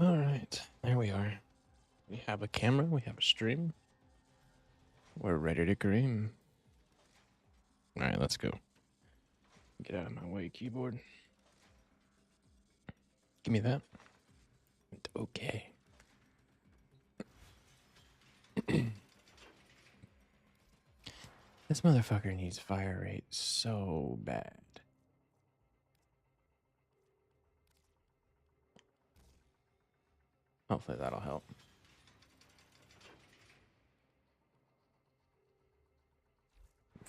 All right, there we are. We have a camera, we have a stream. We're ready to cream. All right, let's go. Get out of my way, keyboard. Give me that. Okay. This motherfucker needs fire rate so bad. Hopefully that'll help.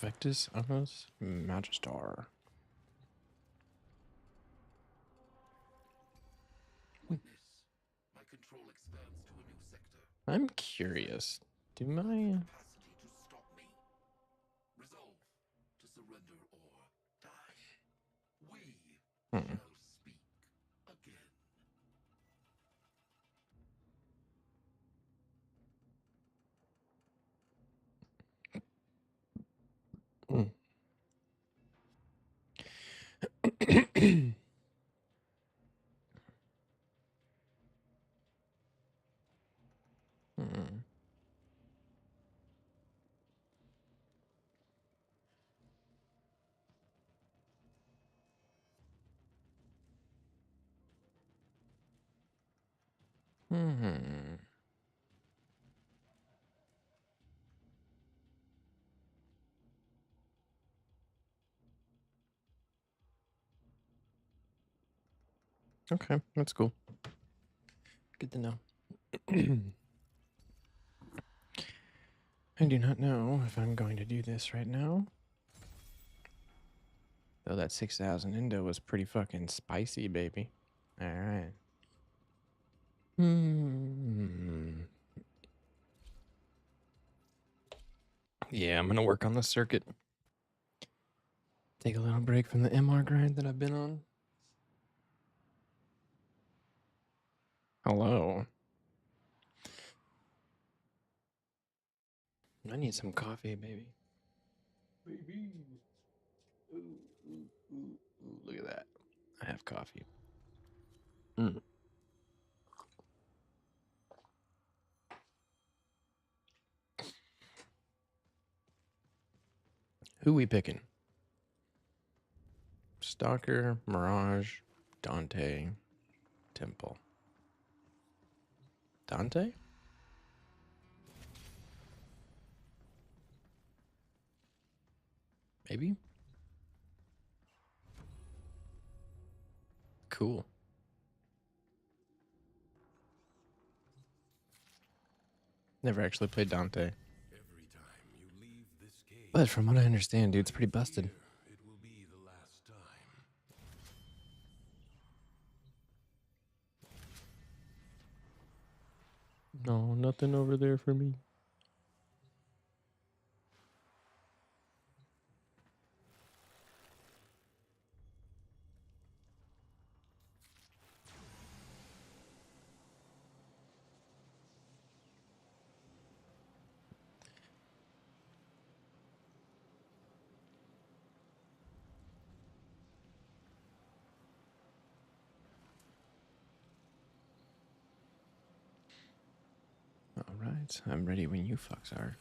Vectus, Amos, Magistar. My control expands to a new sector. I'm curious. Do my... Capacity to stop me. Resolve to surrender or die. We shall speak again. Okay, that's cool. Good to know. I do not know if I'm going to do this right now. Though that 6,000 Indo was pretty fucking spicy, baby. All right. Yeah, I'm going to work on the circuit. Take a little break from the MR grind that I've been on. Hello. I need some coffee, baby. Baby. Ooh, ooh, ooh, ooh. Look at that. I have coffee. Who we picking? Stalker, Mirage, Dante, Temple. Dante? Maybe? Cool. Never actually played Dante. Every time you leave this cave, But from what I understand, dude, it's pretty busted. it will be the last time. No, nothing over there for me. All right, I'm ready when you fucks are.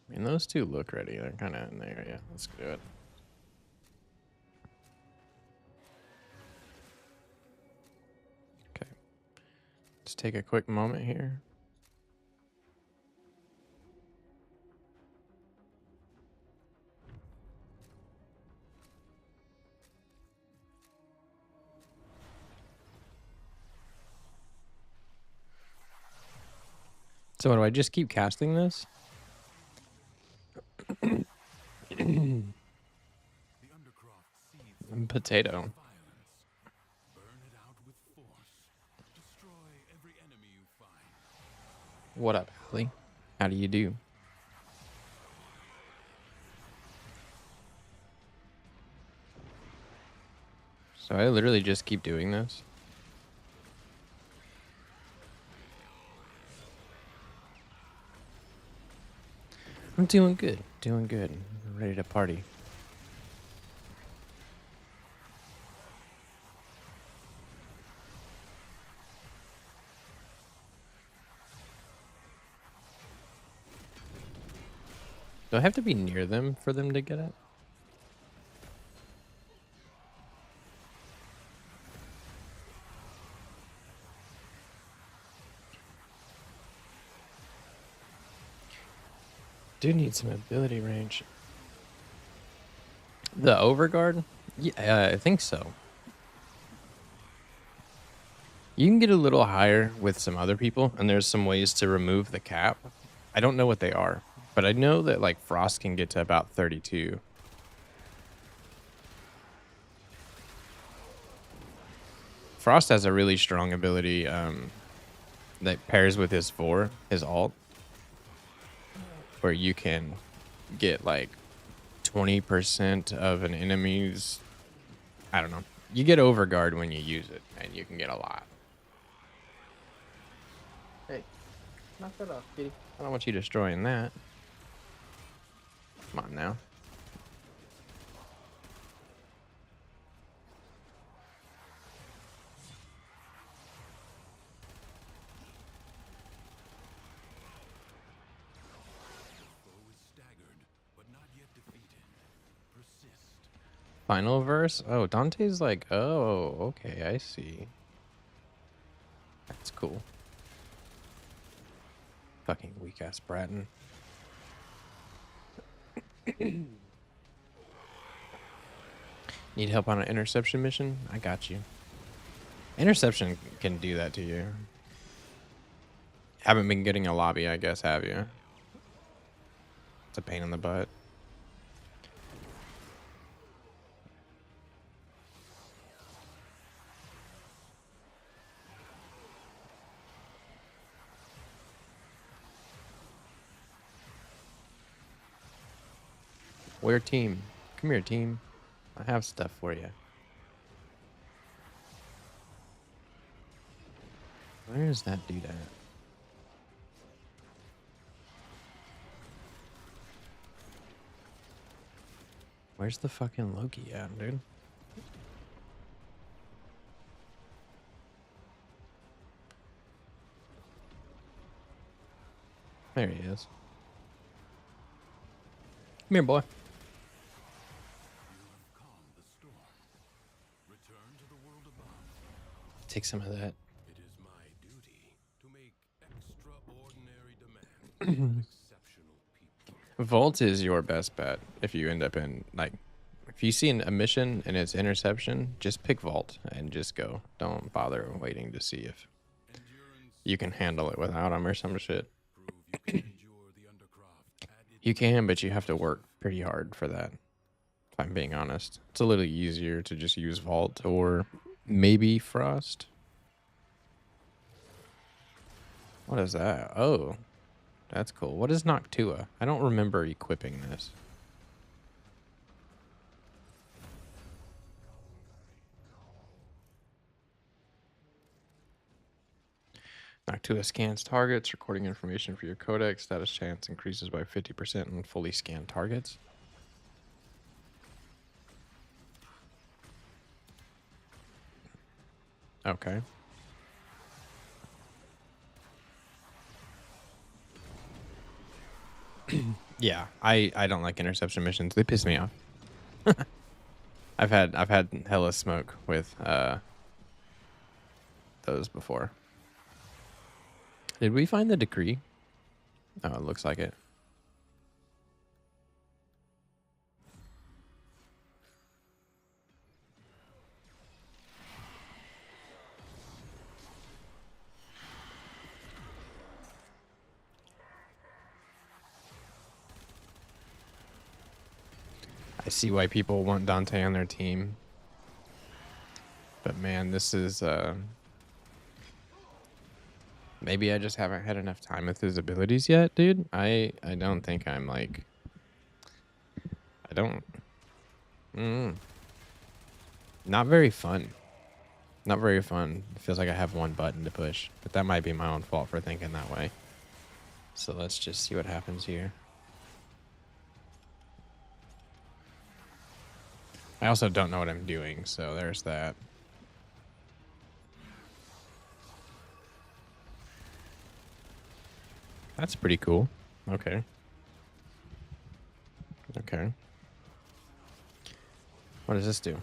I mean, those two look ready. They're kind of in the area. Let's do it. Okay. Let's take a quick moment here. So do I just keep casting this? The undercroft seeds Potato. violence. Burn it out with force. Destroy every enemy you find. What up, Allie? How do you do? So I literally just keep doing this. I'm doing good. Doing good. Ready to party. Do I have to be near them for them to get it? Do need some ability range. The overguard? Yeah, I think so. You can get a little higher with some other people, and there's some ways to remove the cap. I don't know what they are, but I know that like Frost can get to about 32. Frost has a really strong ability that pairs with his his ult, where you can get like 20% of an enemy's, I don't know. You get overguard when you use it, and you can get a lot. Hey, knock that off, kitty. I don't want you destroying that. Come on now. Final verse? Oh, Dante's like, oh, okay, I see. That's cool. Fucking weak ass Bratton. Need help on an interception mission? I got you. Interception can do that to you. Haven't been getting a lobby, I guess, have you? It's a pain in the butt. Where team? Come here, team. I have stuff for you. Where does that dude at? Where's the fucking Loki at, dude? There he is. Come here, boy. Take some of that. It is my duty to make extraordinary demands of exceptional people. Vault is your best bet if you end up in, like, if you see a mission and it's interception, just pick Vault and just go. Don't bother waiting to see if you can handle it without him or some shit. You can, but you have to work pretty hard for that, if I'm being honest. It's a little easier to just use Vault or maybe Frost. What is that? Oh, that's cool. What is Noctua? I don't remember equipping this. Noctua scans targets, recording information for your codex. Status chance increases by 50% on fully scanned targets. Okay. Yeah, I don't like interception missions. They piss me off. I've had hella smoke with those before. Did we find the decree? Oh, it looks like it. I see why people want Dante on their team. But man, this is maybe I just haven't had enough time with his abilities yet, dude. I don't think I'm like I don't not very fun. Not very fun. It feels like I have one button to push, but that might be my own fault for thinking that way. So let's just see what happens here. I also don't know what I'm doing, so there's that. That's pretty cool. Okay. Okay. What does this do?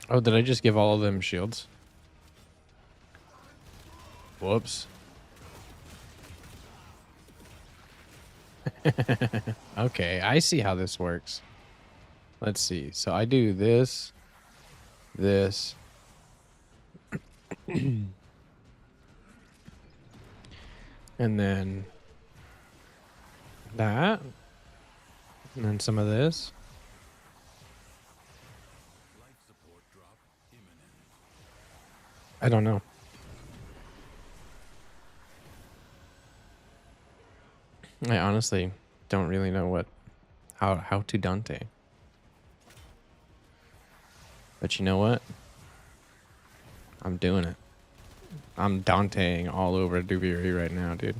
Oh, did I just give all of them shields? Whoops. Okay, I see how this works. Let's see. So I do this, this. And then that. And then some of this. Life support drop imminent. I don't know. I honestly don't really know how to Dante. But you know what? I'm doing it. I'm Danteing all over Dubiri right now, dude.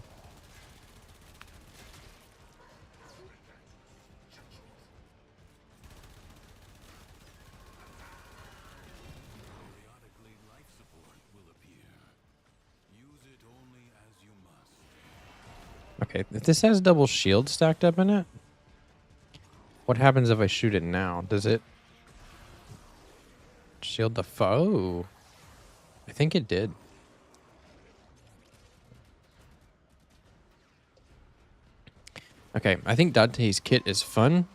Periodically, life support will appear. Use it only as you must. Okay, if this has double shield stacked up in it, what happens if I shoot it now? Does it shield the foe? I think it did. Okay, I think Dante's kit is fun.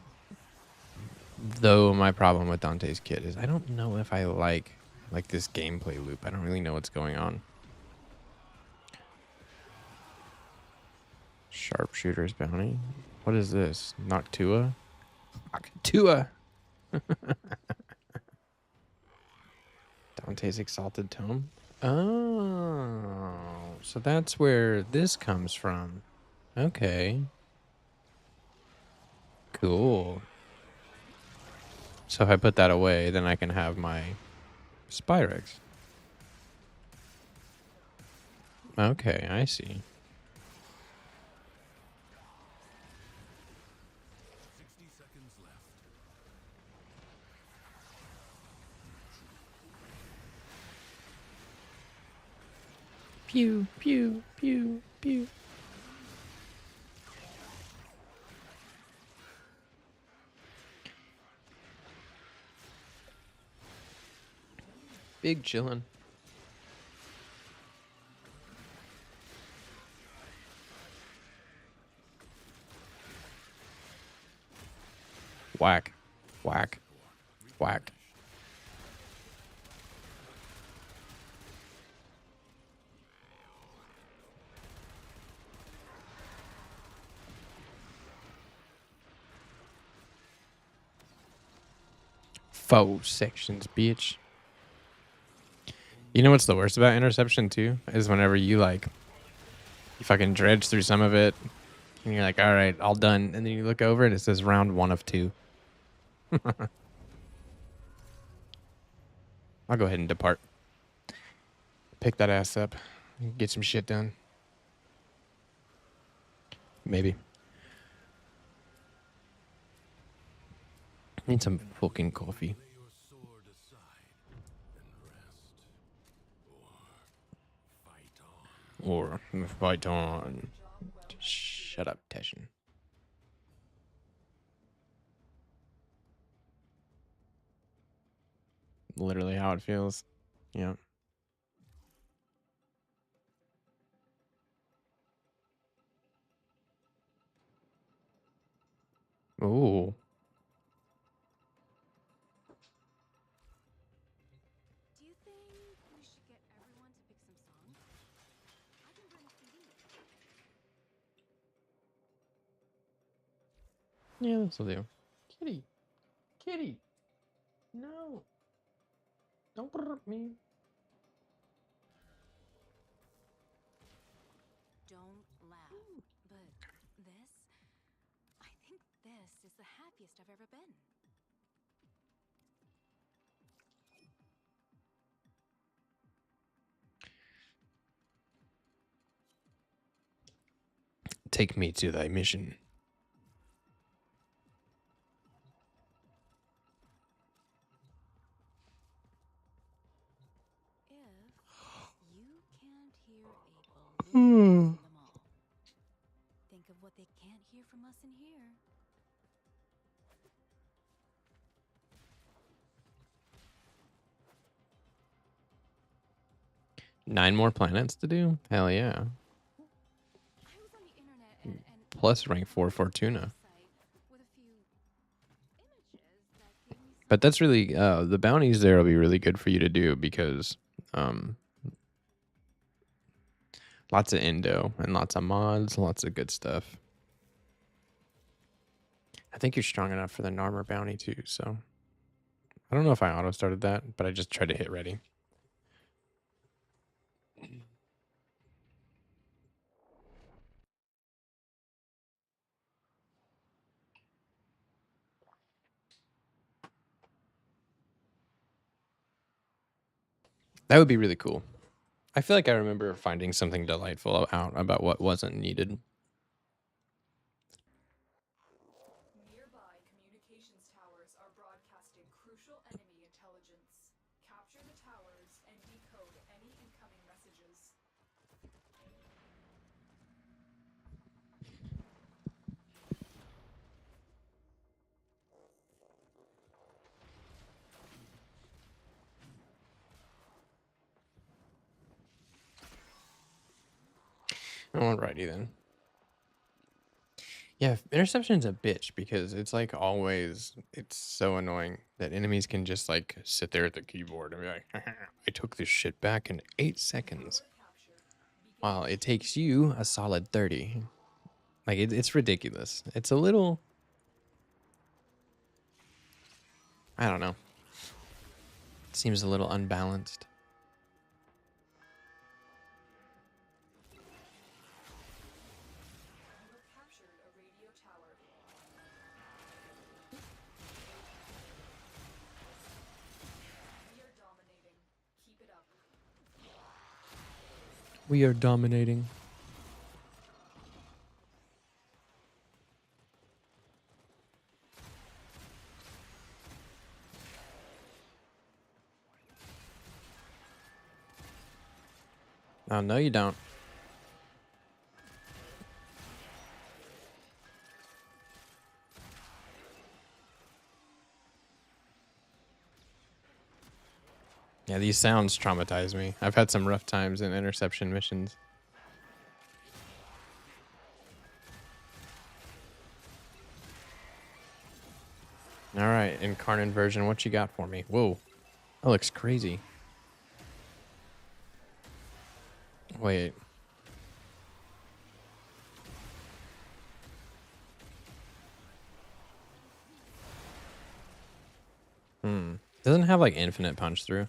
Though my problem with Dante's kit is I don't know if I like this gameplay loop. I don't really know what's going on. Sharpshooter's bounty. What is this? Noctua? Noctua! Dante's Exalted Tome? Oh, so that's where this comes from. Okay. Cool. So if I put that away, then I can have my Spyrex. Okay, I see. 60 seconds left. Pew, pew, pew, pew. Big chillin'. Whack. Whack. Whack. Faux sections, bitch. You know what's the worst about interception too? Is whenever you fucking dredge through some of it and you're like, all right, all done. And then you look over and it says round 1 of 2. I'll go ahead and depart. Pick that ass up. Get some shit done. Maybe. Need some fucking coffee. Lay your sword aside and rest. Or fight on. Or fight on. Shut up, Teshin. Literally how it feels. Yeah. Ooh. Do you think we should get everyone to pick some songs? I can bring CDs. Yeah, this'll do. Kitty. Kitty. No. Don't burp me. Don't laugh. But this, I think this is the happiest I've ever been. Take me to thy mission. If you can't hear a balloon from them all, think of what they can't hear from us in here. 9 more planets to do? Hell yeah. I was on the internet and Plus rank 4 Fortuna. site with a few images that gave me some But that's really, the bounties there will be really good for you to do because lots of Indo and lots of mods, lots of good stuff. I think you're strong enough for the Narmer bounty too, so. I don't know if I auto started that, but I just tried to hit ready. That would be really cool. I feel like I remember finding something delightful out about what wasn't needed. Nearby communications towers are broadcasting crucial enemy intelligence. Capture the towers and decode any incoming messages. Alrighty then. Yeah, interception's a bitch because it's like always, it's so annoying that enemies can just like sit there at the keyboard and be like, I took this shit back in 8 seconds. While it takes you a solid 30. Like, it's ridiculous. It's a little, I don't know. It seems a little unbalanced. You have captured a radio tower. We are dominating. Keep it up. We are dominating. Oh, no, you don't. Yeah, these sounds traumatize me. I've had some rough times in interception missions. All right, incarnate version, what you got for me? Whoa, that looks crazy. Wait. Doesn't it have like infinite punch through?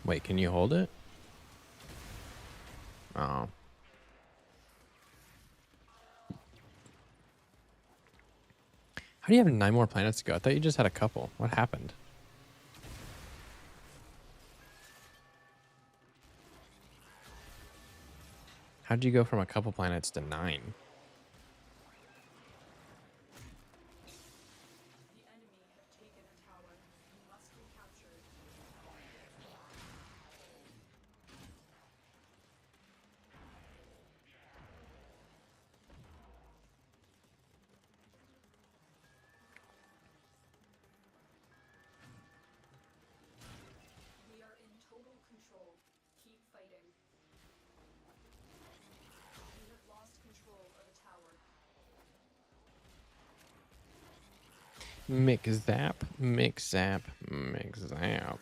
Wait, can you hold it? Oh. How do you have 9 more planets to go? I thought you just had a couple. What happened? How'd you go from a couple planets to 9? The enemy have taken a tower. You must be captured. We are in total control. Keep fighting. We have lost control of a tower. Mix zap, mix zap, mix zap.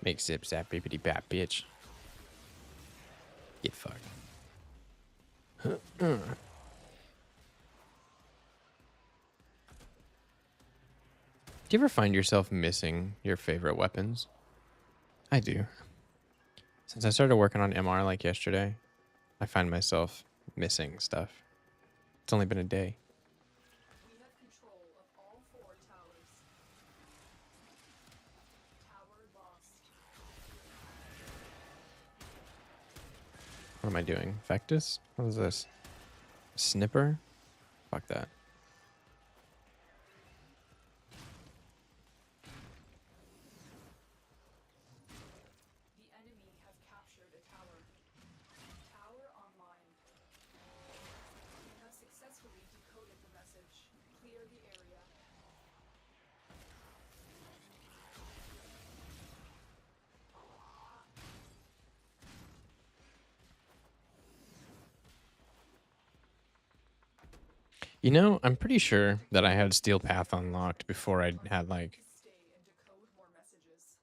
Mix zip zap, bippity bap, bitch. Get fucked. Do you ever find yourself missing your favorite weapons? I do. Since I started working on MR like yesterday, I find myself missing stuff. It's only been a day. What am I doing? Vectus? What is this? Snipper? Fuck that. The enemy have captured a tower. Tower online. You have successfully decoded the message. Clear the area. You know, I'm pretty sure that I had Steel Path unlocked before I had like Stay and decode more messages.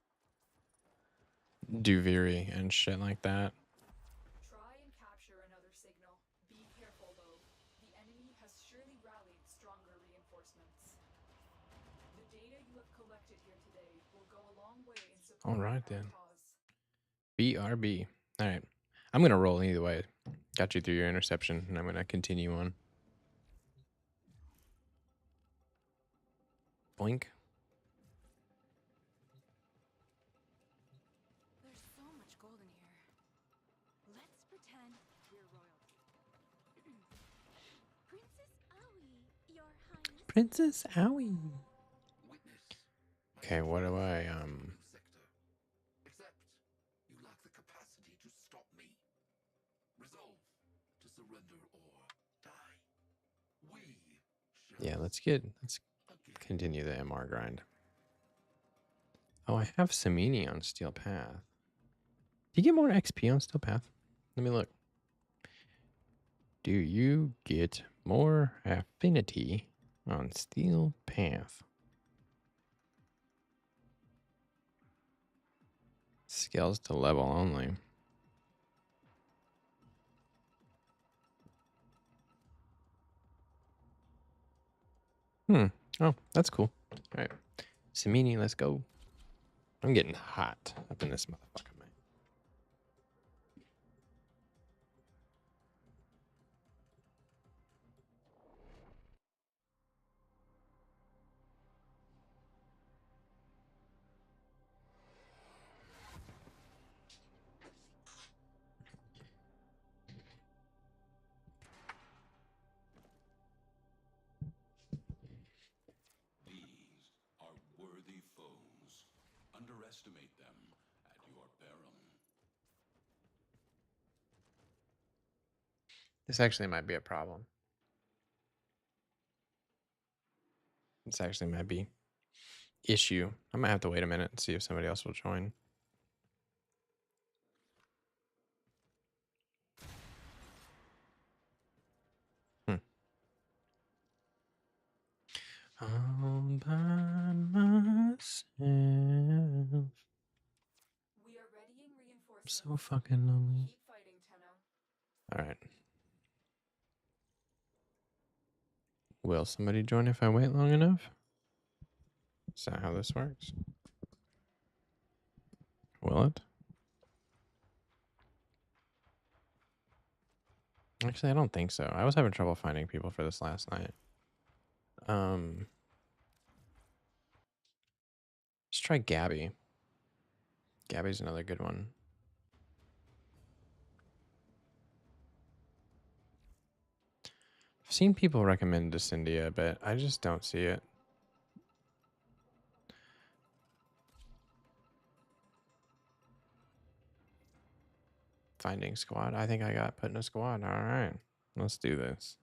Duviri and shit like that. Try and capture another signal. Be careful though. The enemy has surely rallied stronger reinforcements. The data you have collected here today will go a long way in supporting Alright our then. cause. BRB. Alright. I'm gonna roll either way. Got you through your interception, and I'm gonna continue on. Boink. There's so much gold in here. Let's pretend we're royalty. Princess Aoi, Your Highness. Princess Owie. Witness. Okay, what do I Sector. Except you lack the capacity to stop me. Resolve to surrender or die. We shall Yeah, let's again. continue the MR grind. Oh, I have Samini on Steel Path. Do you get more XP on Steel Path? Let me look. Do you get more affinity on Steel Path? Scales to level only. Oh, that's cool. All right. Samini, let's go. I'm getting hot up in this motherfucker, man. These are worthy foes. Underestimate them at your peril. This actually might be a problem. This actually might be issue. I might have to wait a minute and see if somebody else will join. All by myself. We are readying I'm reinforcements. so fucking lonely. Keep fighting, Tenno. All right. Will somebody join if I wait long enough? Is that how this works? Will it? Actually, I don't think so. I was having trouble finding people for this last night. Let's try Gabby. Gabby's another good one. I've seen people recommend Descendia, but I just don't see it. Finding squad. I think I got put in a squad. All right. Let's do this.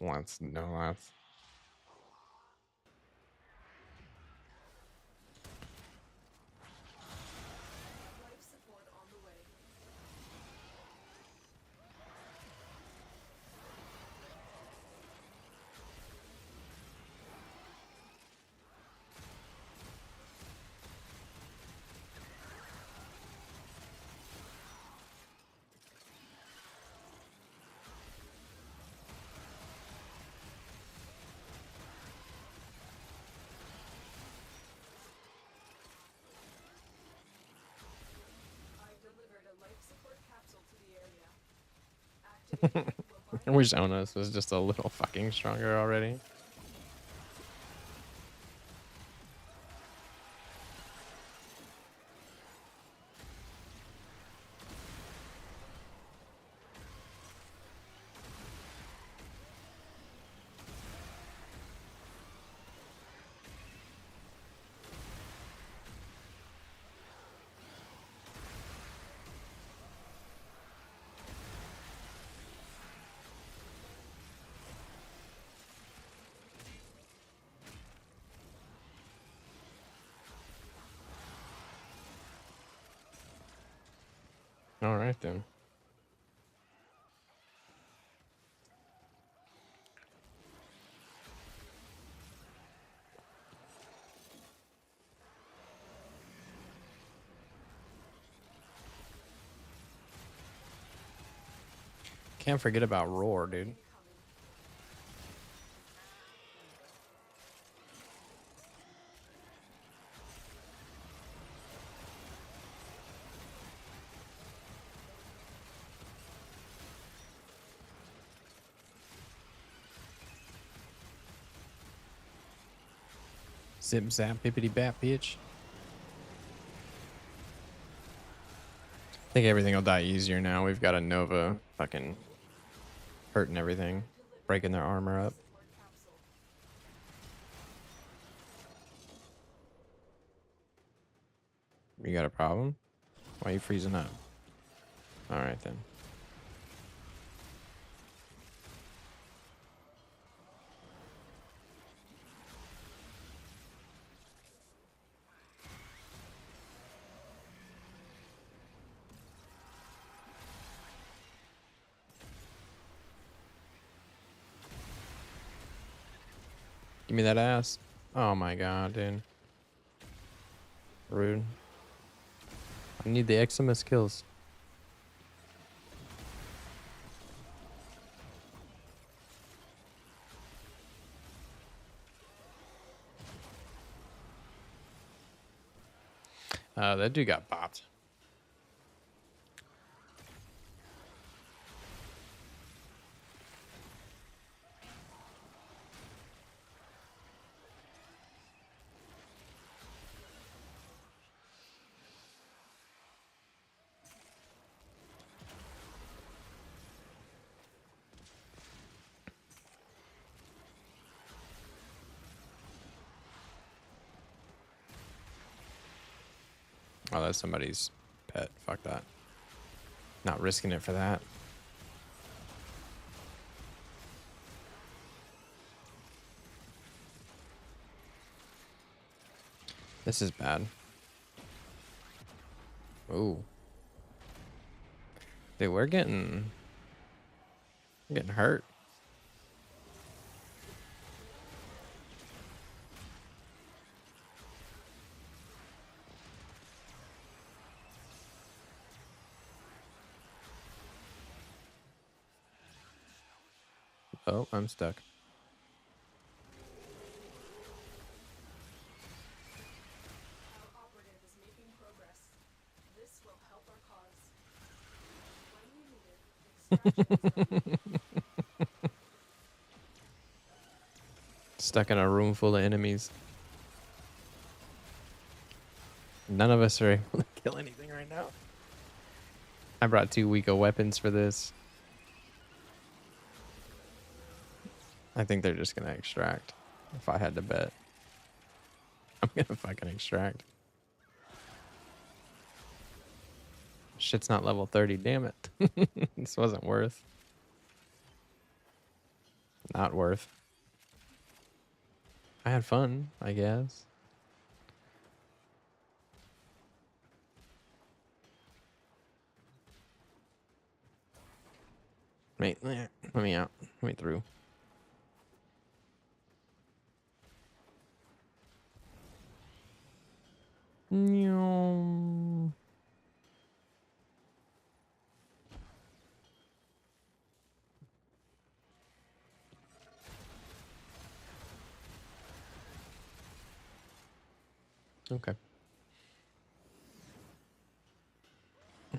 Let's. Life support on the way. I've delivered a life support capsule to the area. Activating I wish Onos was just a little fucking stronger already. right then. Can't forget about roar, dude. Zip zap bippity bap, bitch. I think everything will die easier now. We've got a Nova fucking hurting everything, breaking their armor up. You got a problem? Why are you freezing up? All right then. Give me that ass. Oh my god, dude. Rude. I need the eczema skills. That dude got bopped. Oh, that's somebody's pet. Fuck that. Not risking it for that. This is bad. Ooh. Dude, we're getting hurt. Oh, I'm stuck. Our operative is making progress. This will help our cause. When we need it, extraction Stuck in a room full of enemies. None of us are able to kill anything right now. I brought 2 weaker weapons for this. I think they're just gonna extract. If I had to bet, I'm gonna fucking extract. Shit's not level 30, damn it. This wasn't worth. Not worth. I had fun, I guess. Wait, let me out. Let me through. No. Okay.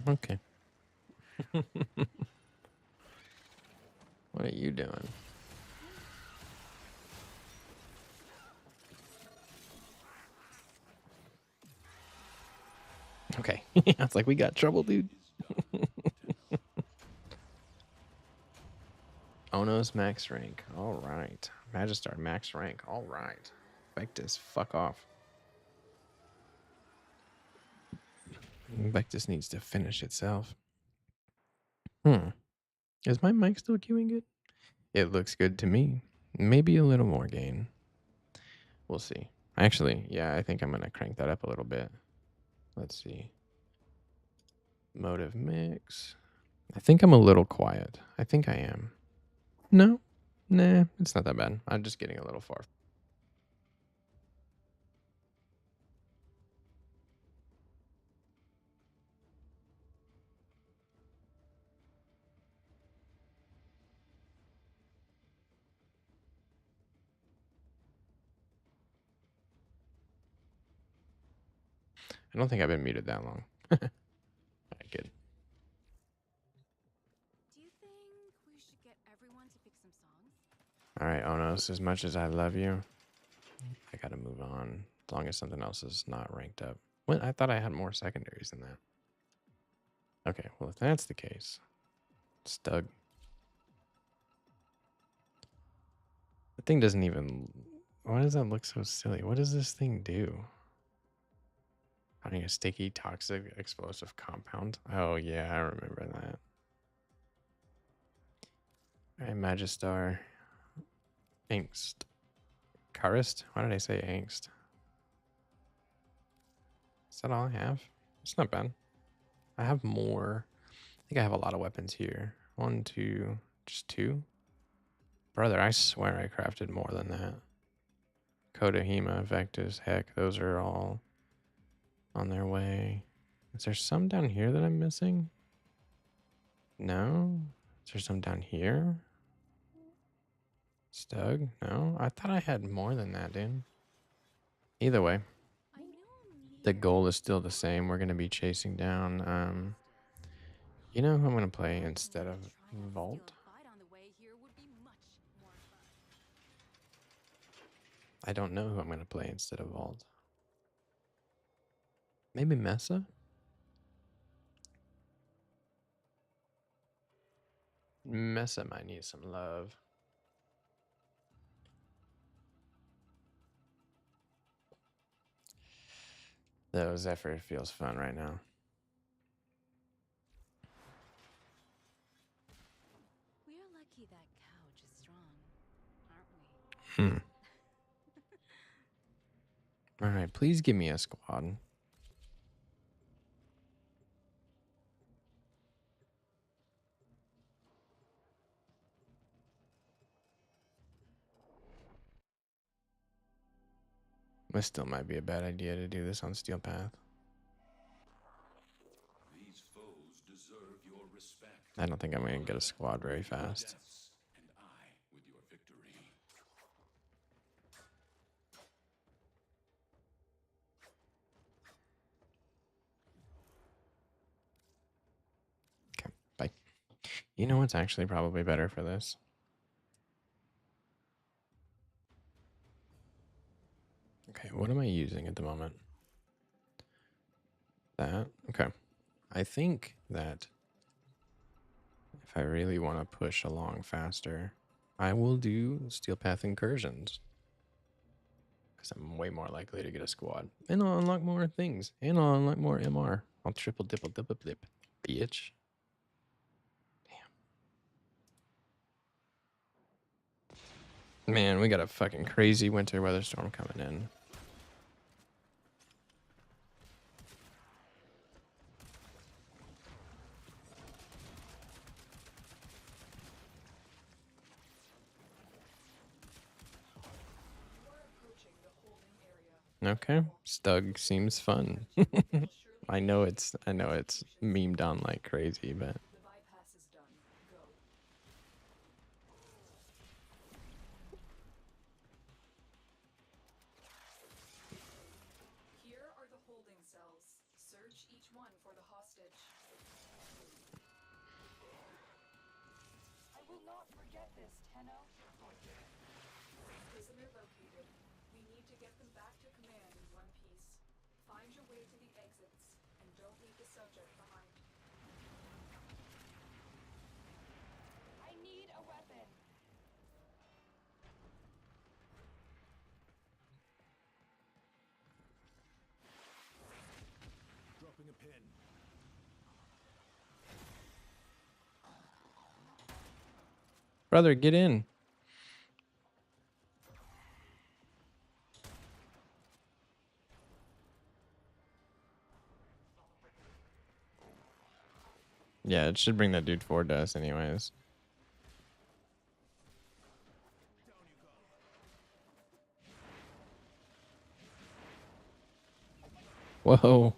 Okay. What are you doing? Okay. I was like, we got trouble, dude. Ono's max rank. All right. Magistar max rank. All right. Vectus, fuck off. Vectus needs to finish itself. Is my mic still queuing good? It looks good to me. Maybe a little more gain. We'll see. Actually, yeah, I think I'm going to crank that up a little bit. Let's see. Motive mix. I think I'm a little quiet. I think I am. No? Nah, it's not that bad. I'm just getting a little far. I don't think I've been muted that long. All right, good. Do you think we should get everyone to pick some songs? All right, Onos, as much as I love you, I gotta move on. As long as something else is not ranked up. What? I thought I had more secondaries than that. Okay, well, if that's the case, Stug. The thing doesn't even... Why does that look so silly? What does this thing do? Finding a sticky, toxic, explosive compound. Oh, yeah, I remember that. All right, Magistar. Angst. Karist? Why did I say angst? Is that all I have? It's not bad. I have more. I think I have a lot of weapons here. 1, 2, just 2. Brother, I swear I crafted more than that. Kodahima, Vectus, heck, those are all on their way. Is there some down here that I'm missing? No? Is there some down here? Stug? No? I thought I had more than that, dude. Either way, the goal is still the same. We're going to be chasing down, you know who I'm going to play instead of Vault? I don't know who I'm going to play instead of Vault. Maybe Mesa? Mesa might need some love. Though Zephyr feels fun right now. We're lucky that couch is strong, aren't we? All right, please give me a squad. This still might be a bad idea to do this on Steel Path. These foes deserve your respect. I don't think I'm going to get a squad very fast. And I with your victory. Okay, bye. You know what's actually probably better for this? Okay, what am I using at the moment? That? Okay. I think that if I really want to push along faster, I will do Steel Path incursions. Because I'm way more likely to get a squad. And I'll unlock more things. And I'll unlock more MR. I'll triple dipple dipple dip. Bitch. Damn. Man, we got a fucking crazy winter weather storm coming in. Okay, Stug seems fun. I know it's memed on like crazy, but The bypass is done. Go. Here are the holding cells. Search each one for the hostage. I will not forget this, Tenno. Prisoner located. We need to get them back to command in one piece. Find your way to the exits, and don't leave the subject behind. I need a weapon. Dropping a pin. brother, get in. Yeah, it should bring that dude forward to us anyways. Whoa.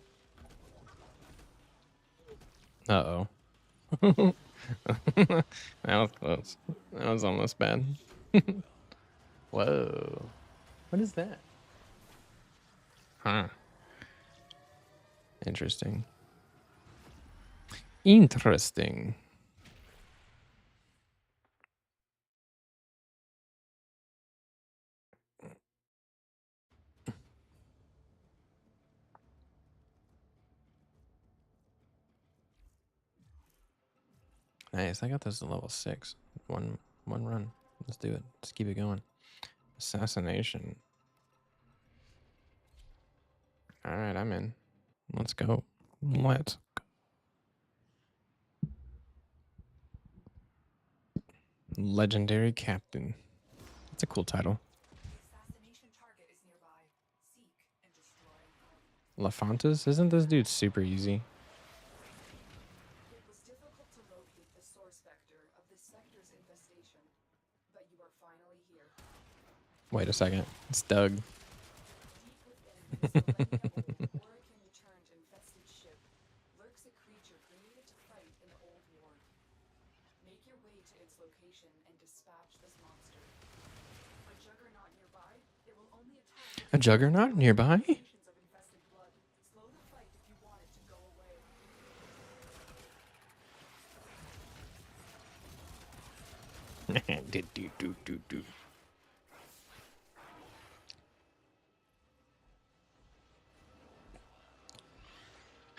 Uh-oh. That was close. That was almost bad. Whoa. What is that? Huh. Interesting. Interesting. Nice. I got this to level 6. One run. Let's do it. Let's keep it going. Assassination. All right, I'm in. Let's go. Let's go. Legendary Captain. That's a cool title. Assassination target is nearby. Seek and destroy. LaFontes? Isn't this dude super easy? It was difficult to locate the source vector of this sector's infestation, but you are finally here. Wait a second. It's Doug. Deep within this select Orokin-returned infested ship lurks a creature created to fight in the old war. Make your way to its location and dispatch this monster. A juggernaut nearby, it will only attack A juggernaut nearby? concentrations of infested blood. Slow the fight if you want it to go away.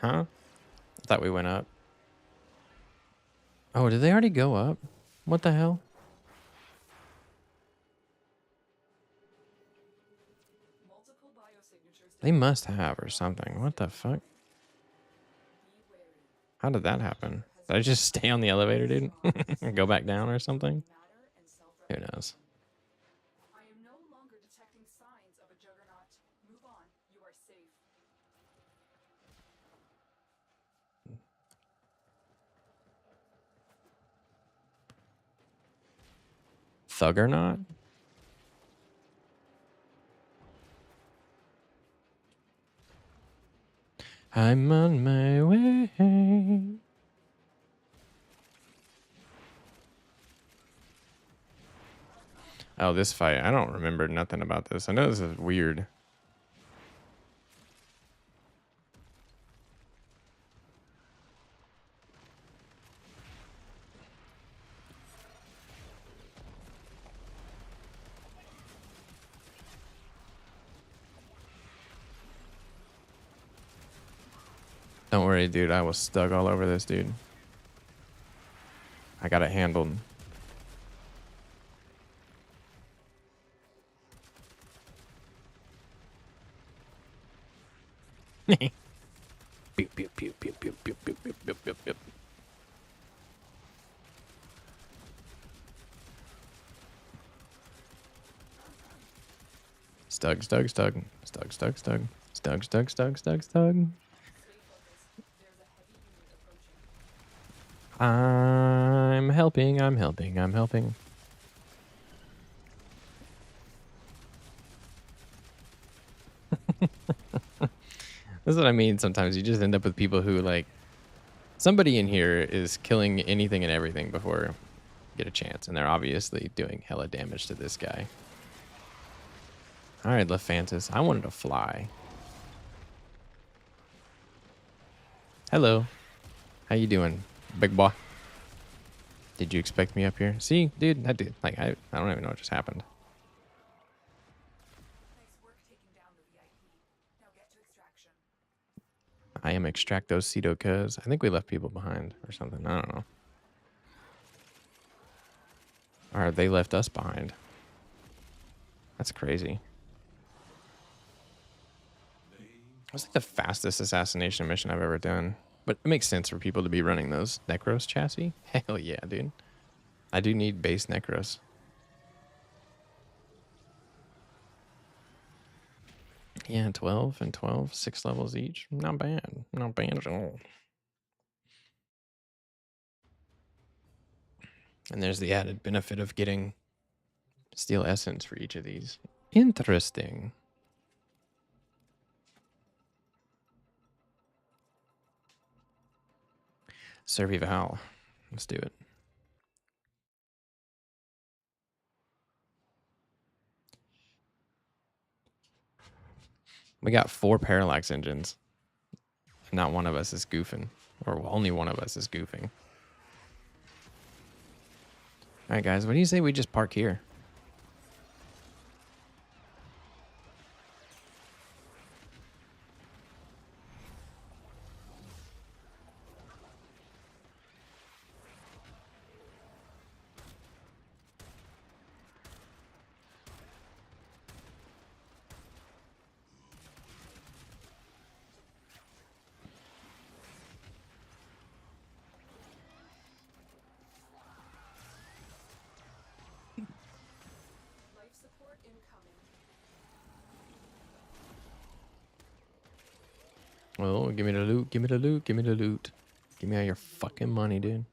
Huh? I thought we went up. Oh, did they already go up? What the hell? Multiple biosignatures They must have or something. What the fuck? be wary. How did that happen? Did I just stay on the elevator, dude? Go back down or something? Matter and Who self-replication. knows? I am no longer detecting signs of a juggernaut. Move on. You are safe. Thuggernaut? I'm on my way. Oh, this fight. I don't remember nothing about this. I know this is weird. Don't worry, dude. I was stuck all over this, dude. I got it handled. Pew, pew, pew, pew, pew, pew, pew, pew, pew, pew, pew. Stug, stug, stug. Stug, stug, stug. Stug, stug, stug, stug, stug. Stay focused. There's a heavy unit approaching. I'm helping, I'm helping, I'm helping. That's what I mean. Sometimes you just end up with people who, like, somebody in here is killing anything and everything before you get a chance, and they're obviously doing hella damage to this guy. All right, Lephantis, I wanted to fly. Hello. How you doing, big boy? Did you expect me up here? See, dude, I did. Like, I don't even know what just happened. Nice work taking down the VIP. Now get to extraction. I am extract those Ceto cuz. I think we left people behind or something. I don't know. Or they left us behind. That's crazy. It was like the fastest assassination mission I've ever done. But it makes sense for people to be running those Necros chassis. Hell yeah, dude. I do need base Necros. Yeah, 12 and 12, 6 levels each. Not bad. Not bad at all. And there's the added benefit of getting steel essence for each of these. Interesting. Survival. Let's do it. We got 4 parallax engines. Not one of us is goofing. Or only one of us is goofing. Alright guys, what do you say we just park here? Life support incoming. Oh, give me the loot, give me the loot, give me the loot. Give me all your fucking money, dude.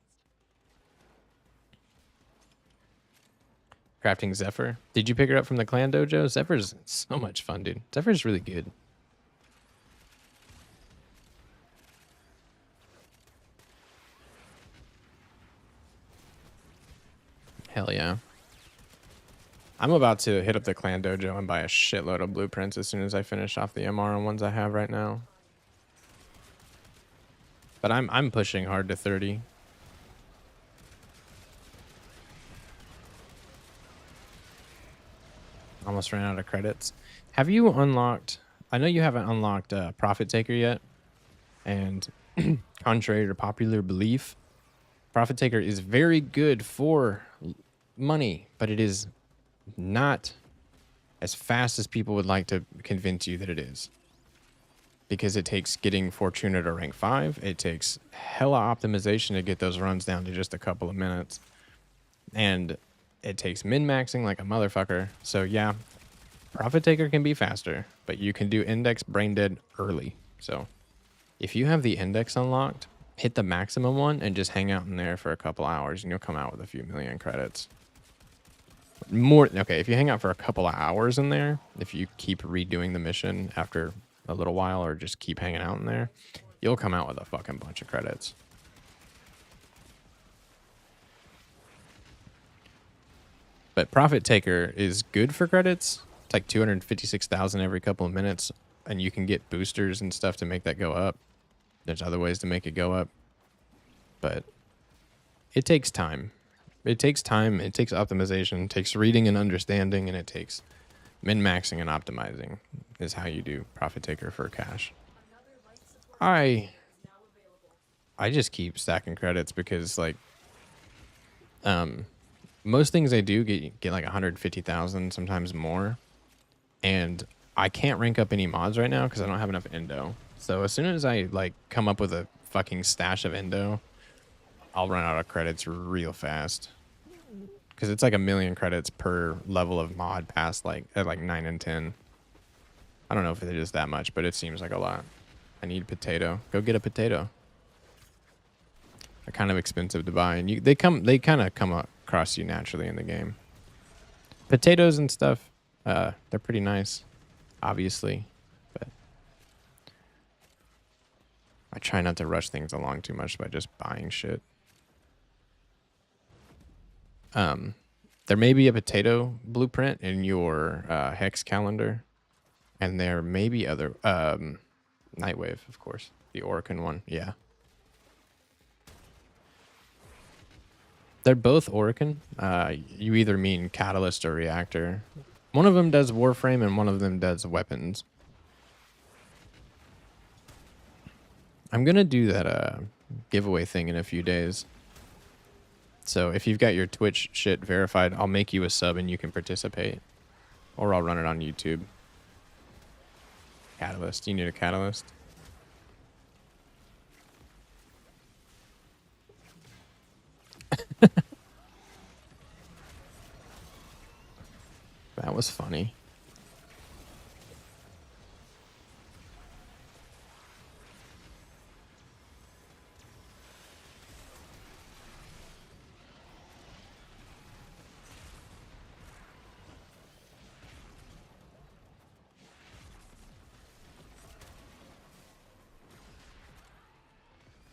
Crafting Zephyr. Did you pick her up from the clan dojo? Zephyr's so much fun, dude. Zephyr's really good. Hell yeah. I'm about to hit up the clan dojo and buy a shitload of blueprints as soon as I finish off the MR on ones I have right now. But I'm pushing hard to 30. Almost ran out of credits. Have you unlocked... I know you haven't unlocked Profit Taker yet. And contrary to popular belief, Profit Taker is very good for money, but it is not as fast as people would like to convince you that it is. Because it takes getting Fortuna to rank 5. It takes hella optimization to get those runs down to just a couple of minutes. And it takes min-maxing like a motherfucker. So yeah, Profit Taker can be faster, but you can do Index Brain Dead early. So if you have the Index unlocked, hit the maximum one and just hang out in there for a couple hours and you'll come out with a few million credits. More, okay, if you hang out for a couple of hours in there, if you keep redoing the mission after a little while or just keep hanging out in there, you'll come out with a fucking bunch of credits. But Profit Taker is good for credits. It's like 256,000 every couple of minutes, and you can get boosters and stuff to make that go up. There's other ways to make it go up, but it takes time. It takes time, it takes optimization, it takes reading and understanding, and it takes min-maxing and optimizing is how you do Profit Taker for cash. I just keep stacking credits because, like, most things I do get like 150,000, sometimes more. And I can't rank up any mods right now because I don't have enough endo. So as soon as I like come up with a fucking stash of endo, I'll run out of credits real fast. Because it's like 1,000,000 credits per level of mod past like at like 9 and 10. I don't know if it is that much, but it seems like a lot. I need potato. Go get a potato. They're kind of expensive to buy, and they kind of come across you naturally in the game. Potatoes and stuff, they're pretty nice, obviously, but I try not to rush things along too much by just buying shit. There may be a potato blueprint in your hex calendar, and there may be other Nightwave, of course, the Oricon one, yeah. They're both Oricon. You either mean Catalyst or Reactor. One of them does Warframe and one of them does weapons. I'm going to do that giveaway thing in a few days. So if you've got your Twitch shit verified, I'll make you a sub and you can participate. Or I'll run it on YouTube. Catalyst. You need a Catalyst? That was funny.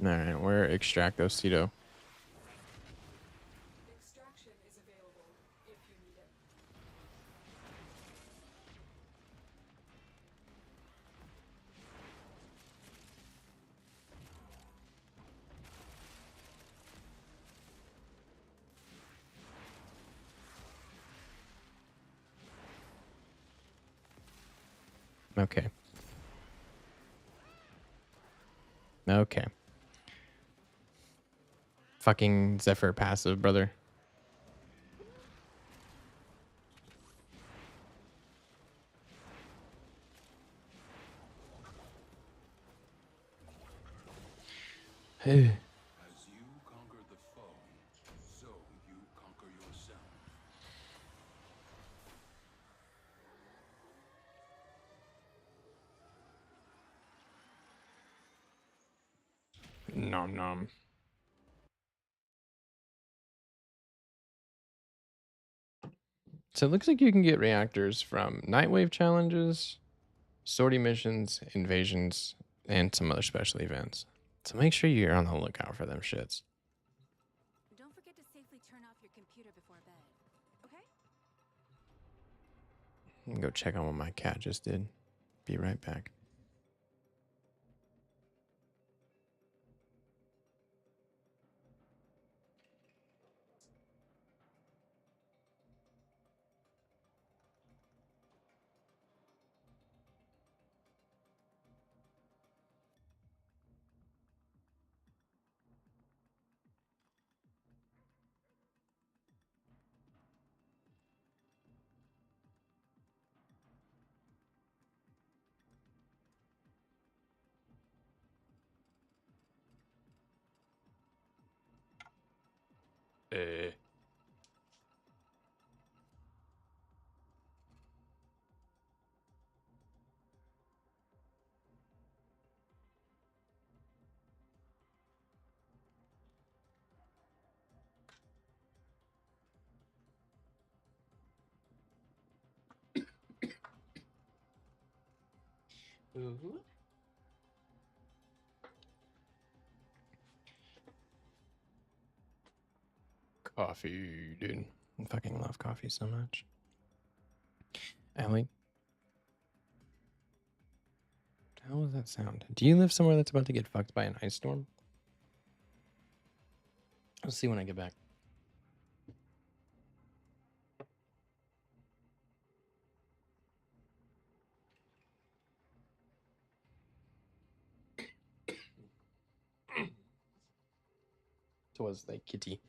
Alright, where Extractocito? Extraction is available if you need it. Okay. Okay. Fucking Zephyr passive, brother. Hey. As you conquer the foe, so you conquer yourself. Nom nom. So it looks like you can get reactors from Nightwave challenges, sortie missions, invasions, and some other special events. So make sure you're on the lookout for them shits. Don't forget to safely turn off your computer before bed. Okay? I'm gonna go check on what my cat just did. Be right back. Coffee, dude. I fucking love coffee so much. Allie, how was that sound? Do you live somewhere that's about to get fucked by an ice storm? I'll see when I get back. Twas thy kitty.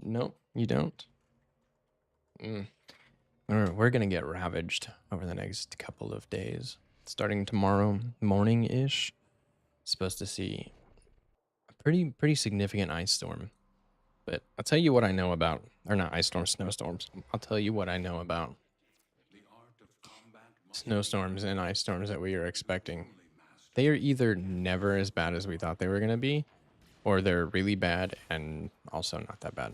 Nope, you don't. We're gonna get ravaged over the next couple of days. Starting tomorrow morning-ish, supposed to see a pretty significant ice storm. But I'll tell you what I know about, or not ice storms, snowstorms. I'll tell you what I know about The art of combat must snowstorms and ice storms that we are expecting. They are either never as bad as we thought they were gonna be, or they're really bad and also not that bad.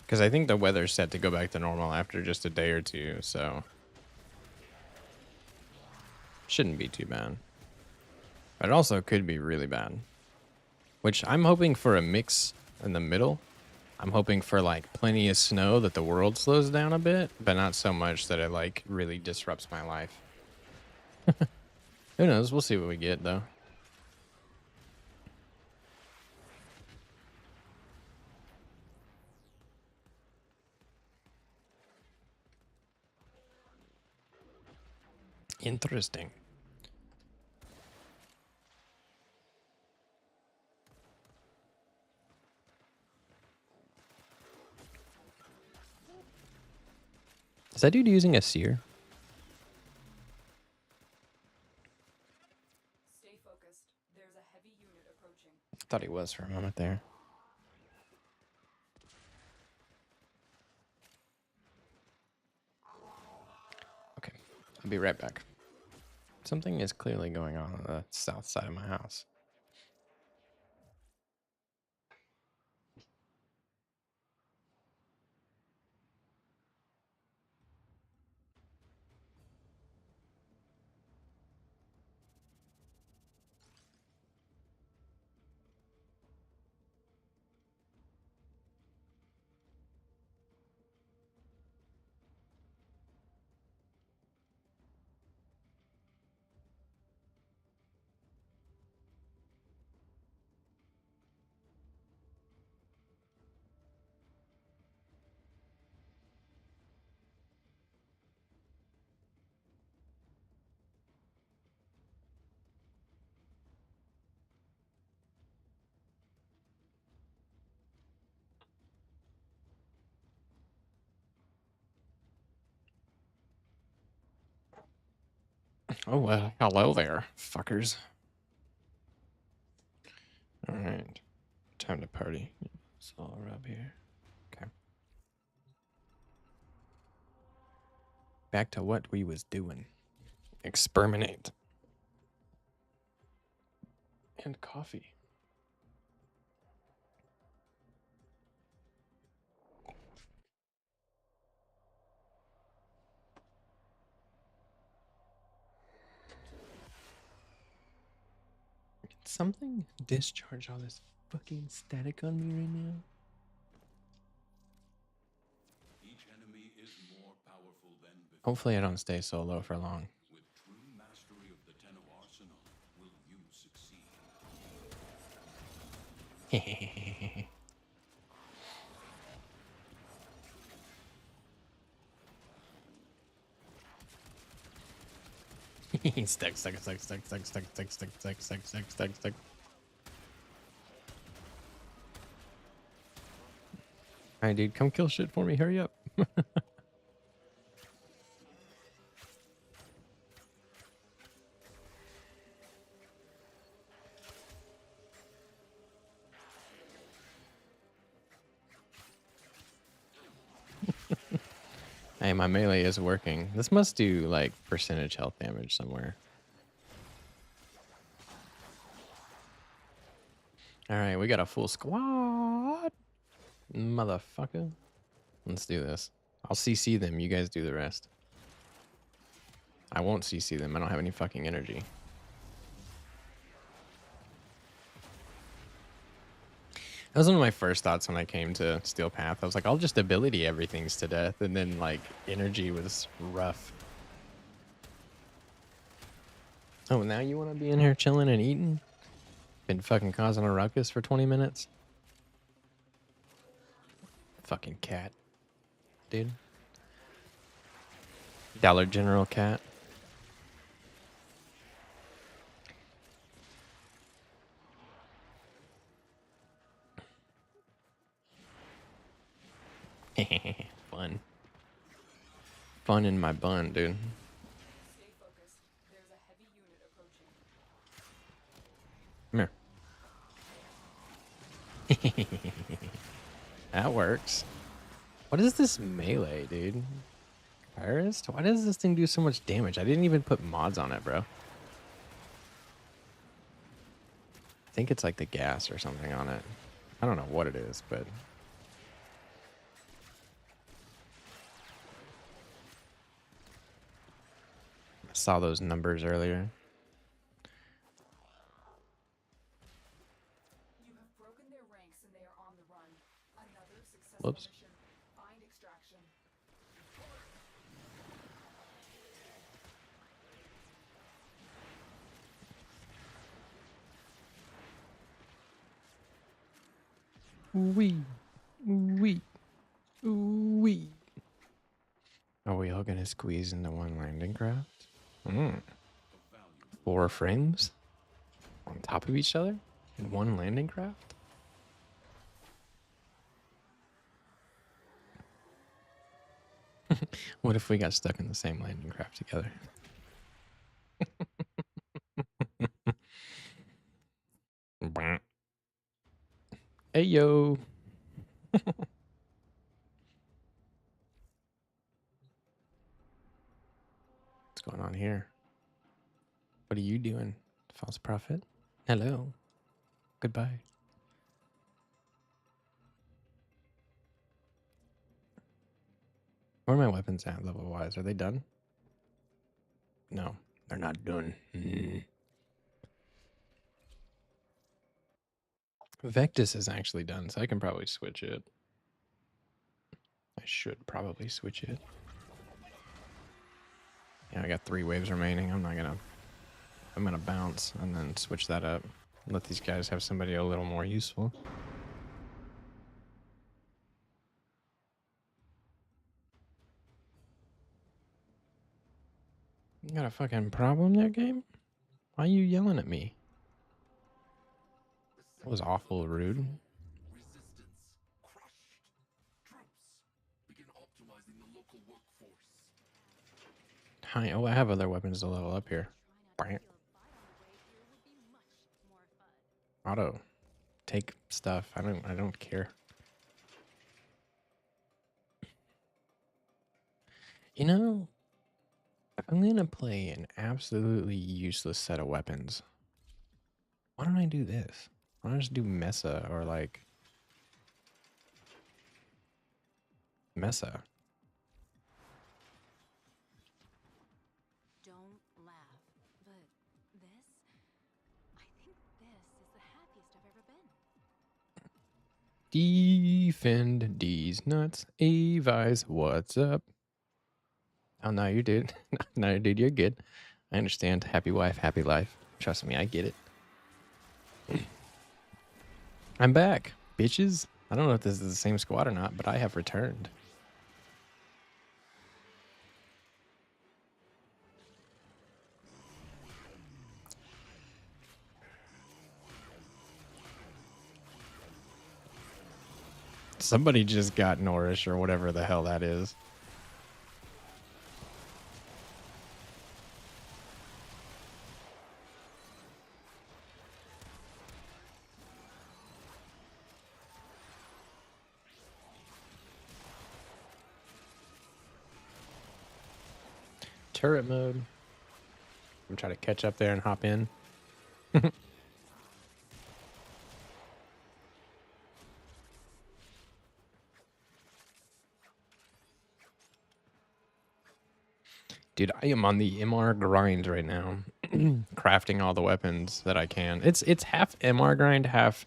Because I think the weather's set to go back to normal after just a day or two, so shouldn't be too bad. But it also could be really bad. Which I'm hoping for a mix in the middle. I'm hoping for like plenty of snow that the world slows down a bit, but not so much that it like really disrupts my life. Who knows? We'll see what we get though. Interesting. Is that dude using a seer? Stay focused. There's a heavy unit approaching. I thought he was for a moment there. I'll be right back. Something is clearly going on the south side of my house. Oh, well, hello there, fuckers. All right, time to party. It's all up here. Okay. Back to what we was doing. Experimentate. And coffee. Can something discharge all this fucking static on me right now? Each enemy is more powerful than before. Hopefully I don't stay solo for long. With true mastery of the Tenno arsenal, will you succeed? Stuck. Alright, dude, come kill shit for me. Hurry up. Hey, my melee is working. This must do, like, percentage health damage somewhere. Alright, we got a full squad. Motherfucker. Let's do this. I'll CC them. You guys do the rest. I won't CC them. I don't have any fucking energy. That was one of my first thoughts when I came to Steel Path. I was like, I'll just ability everything's to death. And then, like, energy was rough. Oh, now you want to be in here chilling and eating? Been fucking causing a ruckus for 20 minutes? Fucking cat. Dude. Dollar General cat. Fun. Fun in my bun, dude. Stay focused. There's a heavy unit approaching. Come here. That works. What is this melee, dude? First? Why does this thing do so much damage? I didn't even put mods on it, bro. I think it's like the gas or something on it. I don't know what it is, but... I saw those numbers earlier. You have broken their ranks and they are on the run. Another successful Whoops. mission. Find extraction. Wee. Wee. Wee. Are we all gonna squeeze into one landing craft? Mm. 4 frames? On top of each other? In one landing craft? What if we got stuck in the same landing craft together? Hey, yo. What's going What are you doing, false prophet? Hello. Goodbye. Where are my weapons at level-wise? Are they done? No, they're not done. Vectus is actually done, so I can probably switch it. I should probably switch it. Yeah, I got 3 waves remaining. I'm gonna bounce and then switch that up. Let these guys have somebody a little more useful. You got a fucking problem there, game? Why are you yelling at me? That was awful rude. Resistance crushed. Troops begin optimizing the local workforce. Hi. Oh, I have other weapons to level up here. Auto. Take stuff. I don't care. You know, if I'm gonna play an absolutely useless set of weapons, why don't I do this? Why don't I just do Mesa or like Mesa? Don't laugh, but this, I think this is the happiest I've ever been. Defend these nuts. Avi's, what's up? Oh, no, you did. No, you did. You're good. I understand. Happy wife, happy life. Trust me, I get it. I'm back, bitches. I don't know if this is the same squad or not, but I have returned. Somebody just got Nourish or whatever the hell that is. Turret mode. I'm trying to catch up there and hop in. Dude, I am on the MR grind right now, crafting all the weapons that I can. It's half MR grind, half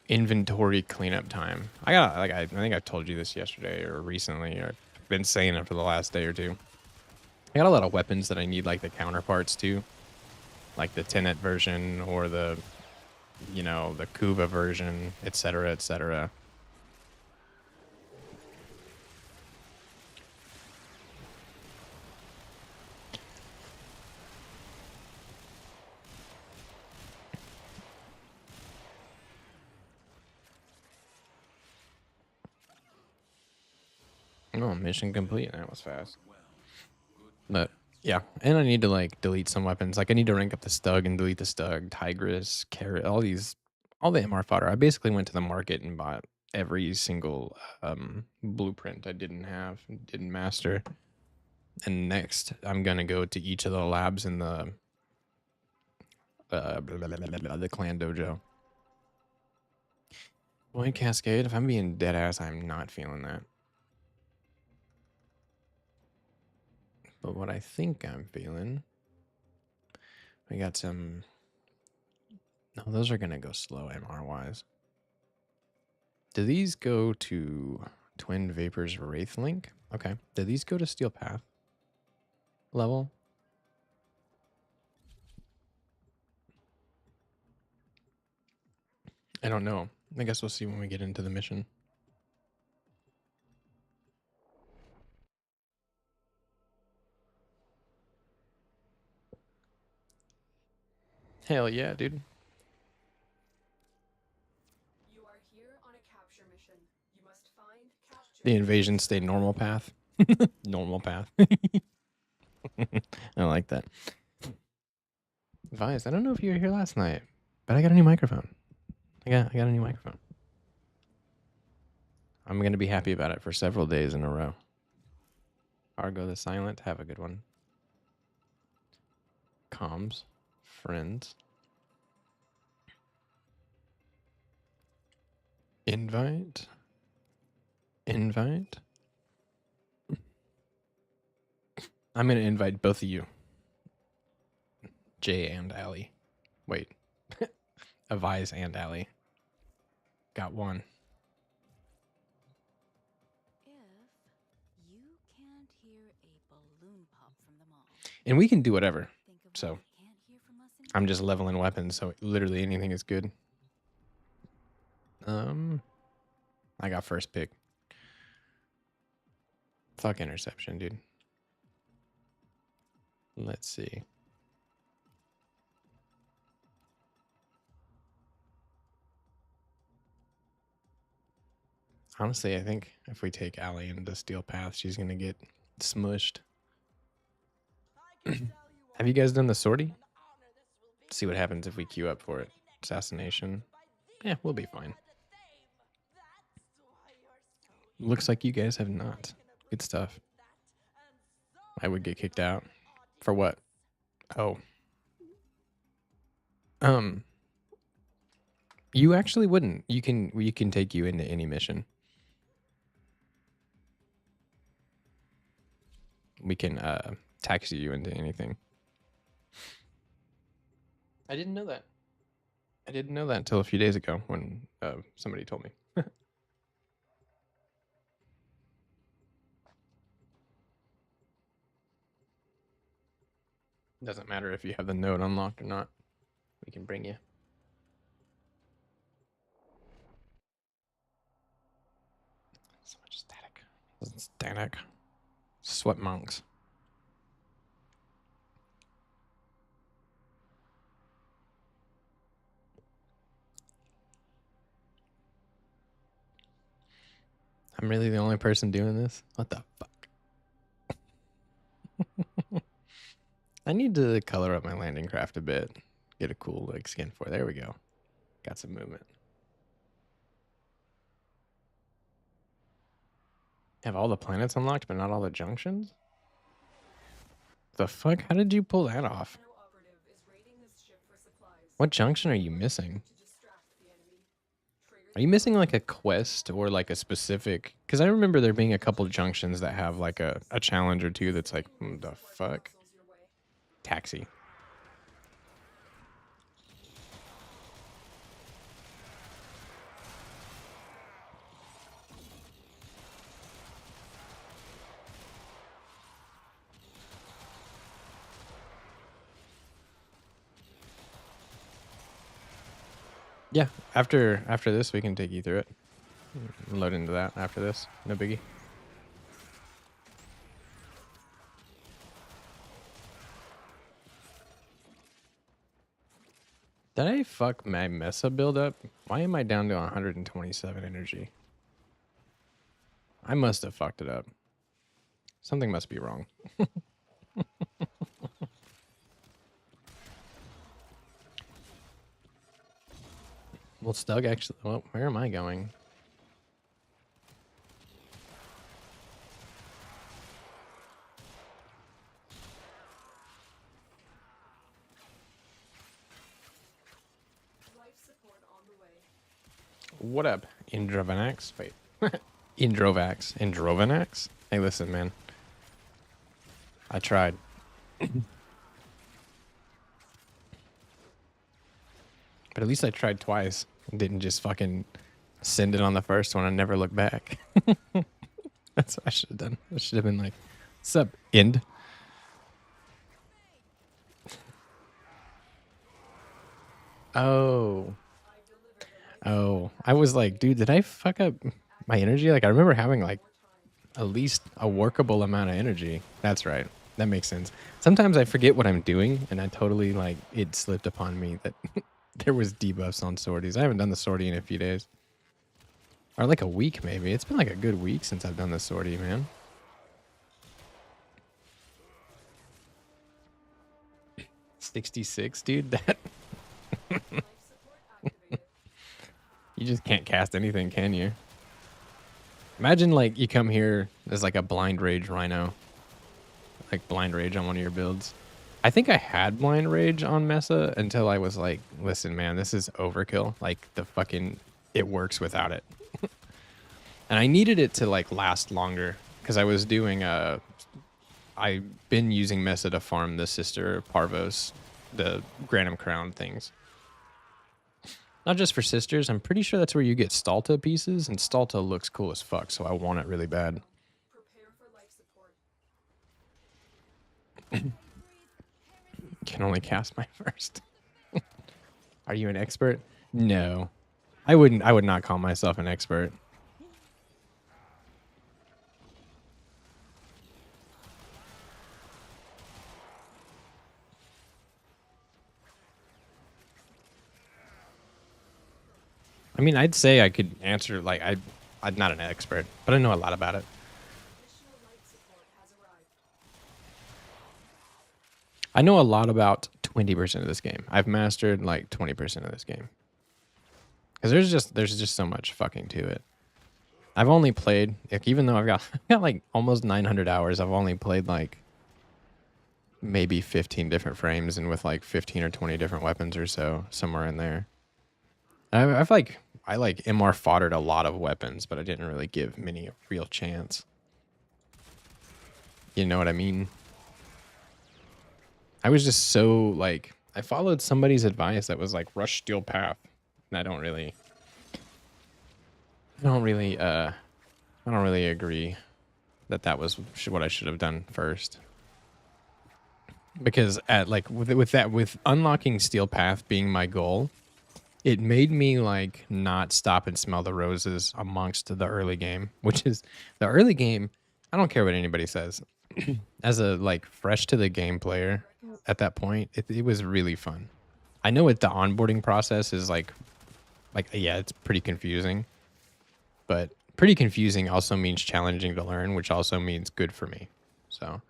inventory cleanup time. I think I told you this yesterday or recently. I've been saying it for the last day or two. I got a lot of weapons that I need like the counterparts to, like the Tenet version or the, you know, the Kuva version, etc., etc. Oh, mission complete. That was fast. But yeah, and I need to like delete some weapons. Like I need to rank up the Stug and delete the Stug, Tigress, Carrot, all the MR fodder. I basically went to the market and bought every single blueprint I didn't master. And next, I'm gonna go to each of the labs in the clan dojo. Point Cascade. If I'm being dead ass, I'm not feeling that. But what I think I'm feeling, we got some. No, those are gonna go slow MR wise. Do these go to Twin Vapors Wraith Link? Okay. Do these go to Steel Path level? I don't know. I guess we'll see when we get into the mission. Hell yeah, dude. You are here on a capture mission. You must find, capture. The invasion stayed normal path. Normal path. I like that. Vice, I don't know if you were here last night, but I got a new microphone. I got a new microphone. I'm gonna be happy about it for several days in a row. Argo the Silent, have a good one. comms. Friends. Invite. Invite. I'm going to invite both of you. Jay and Allie. Wait. Avise and Allie. Got one. If you can't hear a balloon pop from the mall, And we can do whatever. think of So what you can't hear from us in I'm just leveling weapons, so literally anything is good. I got first pick. Fuck interception, dude. Let's see. Honestly, I think if we take Allie into Steel Path, she's gonna get smushed. Have you guys done the sortie? See what happens if we queue up for it. Assassination. Yeah, we'll be fine. Looks like you guys have not. Good stuff. I would get kicked out. For what? Oh. You actually wouldn't. We can take you into any mission. We can taxi you into anything. I didn't know that. I didn't know that until a few days ago when somebody told me. Doesn't matter if you have the node unlocked or not. We can bring you. So much static. Static. Sweat monks. I'm really the only person doing this? What the fuck? I need to color up my landing craft a bit. Get a cool like skin for it. There we go. Got some movement. Have all the planets unlocked, but not all the junctions? The fuck? How did you pull that off? Nano operative is raiding this ship for supplies. What junction are you missing? To distract the enemy. Trigger Are you missing like a quest or like a specific? Because I remember there being a couple junctions that have like a challenge or two that's like, the fuck? capsules your way. Taxi. Yeah, after this we can take you through it. Load into that after this. No biggie. Did I fuck my Mesa build up? Why am I down to 127 energy? I must have fucked it up. Something must be wrong. Well, Stug actually... Well, where am I going? Life support on the way. What up, Indrovanax? Wait. Indrovax. Indrovanax? Hey, listen, man. I tried. But at least I tried twice. Didn't just fucking send it on the first one and never look back. That's what I should have done. I should have been like, "What's up, Ind?" Oh. Oh. I was like, dude, did I fuck up my energy? Like, I remember having like at least a workable amount of energy. That's right. That makes sense. Sometimes I forget what I'm doing and I totally like it slipped upon me that there was debuffs on sorties. I haven't done the sortie in a few days. Or like a week maybe. It's been like a good week since I've done the sortie, man. $66, dude. That Life support activated. you just can't cast anything, can you? Imagine like you come here as like a blind rage rhino. Like blind rage on one of your builds. I think I had blind rage on Mesa until I was like, listen, man, this is overkill. Like the fucking, it works without it. And I needed it to like last longer because I was doing I've been using Mesa to farm the sister Parvos, the Granum Crown things. Not just for sisters. I'm pretty sure that's where you get Stalta pieces, and Stalta looks cool as fuck, so I want it really bad. Prepare for life support. Can only cast my first. Are you an expert? No. I would not call myself an expert. I mean, I'd say I could answer, like, I'm not an expert, but I know a lot about it. Additional life support has arrived. I know a lot about 20% of this game. I've mastered, like, 20% of this game. Because there's just so much fucking to it. I've only played, like, even though I've got like, almost 900 hours, I've only played, like, maybe 15 different frames and with, like, 15 or 20 different weapons or so, somewhere in there. I like MR foddered a lot of weapons, but I didn't really give many a real chance. You know what I mean? I was just so like, I followed somebody's advice that was like rush steel path, and I don't really agree that was what I should have done first. Because at like with unlocking steel path being my goal, it made me like not stop and smell the roses amongst the early game, which is the early game. I don't care what anybody says. As a like fresh to the game player at that point, it was really fun. I know the onboarding process is like yeah, it's pretty confusing, but pretty confusing also means challenging to learn, which also means good for me. So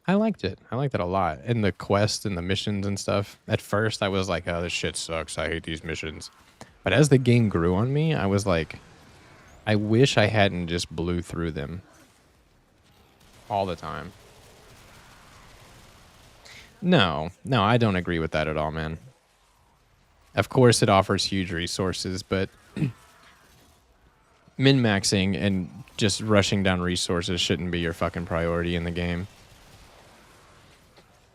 I liked it. I liked it a lot. And the quests and the missions and stuff. At first, I was like, oh, this shit sucks. I hate these missions. But as the game grew on me, I was like, I wish I hadn't just blew through them all the time. No, I don't agree with that at all, man. Of course, it offers huge resources, but min-maxing and just rushing down resources shouldn't be your fucking priority in the game.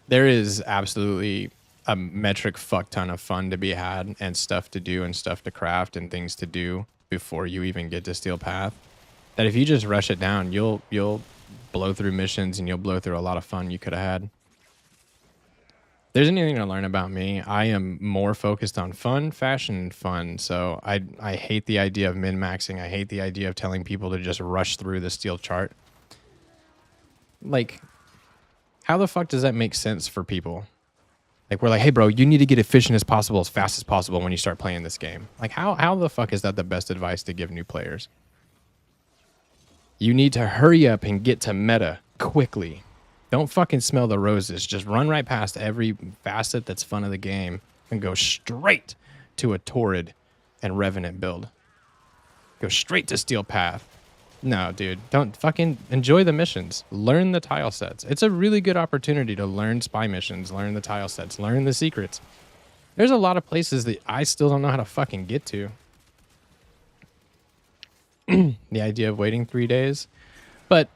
There is absolutely a metric fuck ton of fun to be had and stuff to do and stuff to craft and things to do before you even get to Steel Path. That if you just rush it down, you'll blow through missions and you'll blow through a lot of fun you could have had. If there's anything to learn about me, I am more focused on fun, fashion, and fun. So I hate the idea of min-maxing. I hate the idea of telling people to just rush through the steel chart. Like, how the fuck does that make sense for people? Like, we're like, hey, bro, you need to get efficient as possible, as fast as possible when you start playing this game. Like, how the fuck is that the best advice to give new players? You need to hurry up and get to meta quickly. Don't fucking smell the roses. Just run right past every facet that's fun of the game and go straight to a Torrid and Revenant build. Go straight to Steel Path. No, dude, don't fucking enjoy the missions. Learn the tile sets. It's a really good opportunity to learn spy missions, learn the tile sets, learn the secrets. There's a lot of places that I still don't know how to fucking get to. The idea of waiting 3 days. But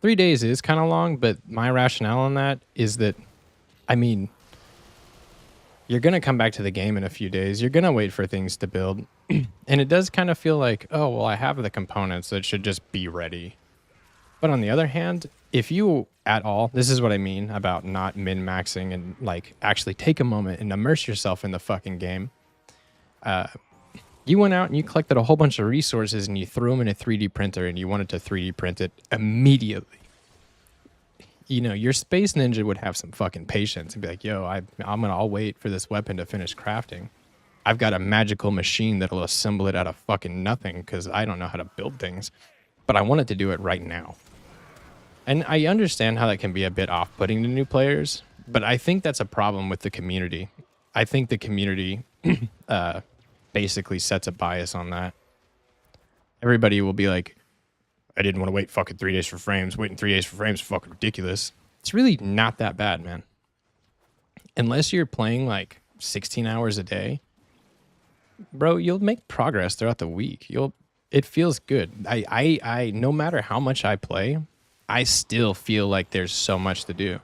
3 days is kind of long, but my rationale on that is that, I mean, you're going to come back to the game in a few days. You're going to wait for things to build. And it does kind of feel like, oh, well, I have the components that should just be ready. But on the other hand, if you at all, this is what I mean about not min-maxing and like actually take a moment and immerse yourself in the fucking game. You went out and you collected a whole bunch of resources and you threw them in a 3D printer and you wanted to 3D print it immediately. You know, your space ninja would have some fucking patience and be like, yo, I'll wait for this weapon to finish crafting. I've got a magical machine that'll assemble it out of fucking nothing because I don't know how to build things. But I wanted to do it right now. And I understand how that can be a bit off-putting to new players, but I think that's a problem with the community. I think the community basically sets a bias on that. Everybody will be like, I didn't want to wait fucking 3 days for frames. Waiting 3 days for frames is fucking ridiculous. It's really not that bad, man. unless you're playing like 16 hours a day, bro, you'll make progress throughout the week. It feels good. I no matter how much I play, I still feel like there's so much to do.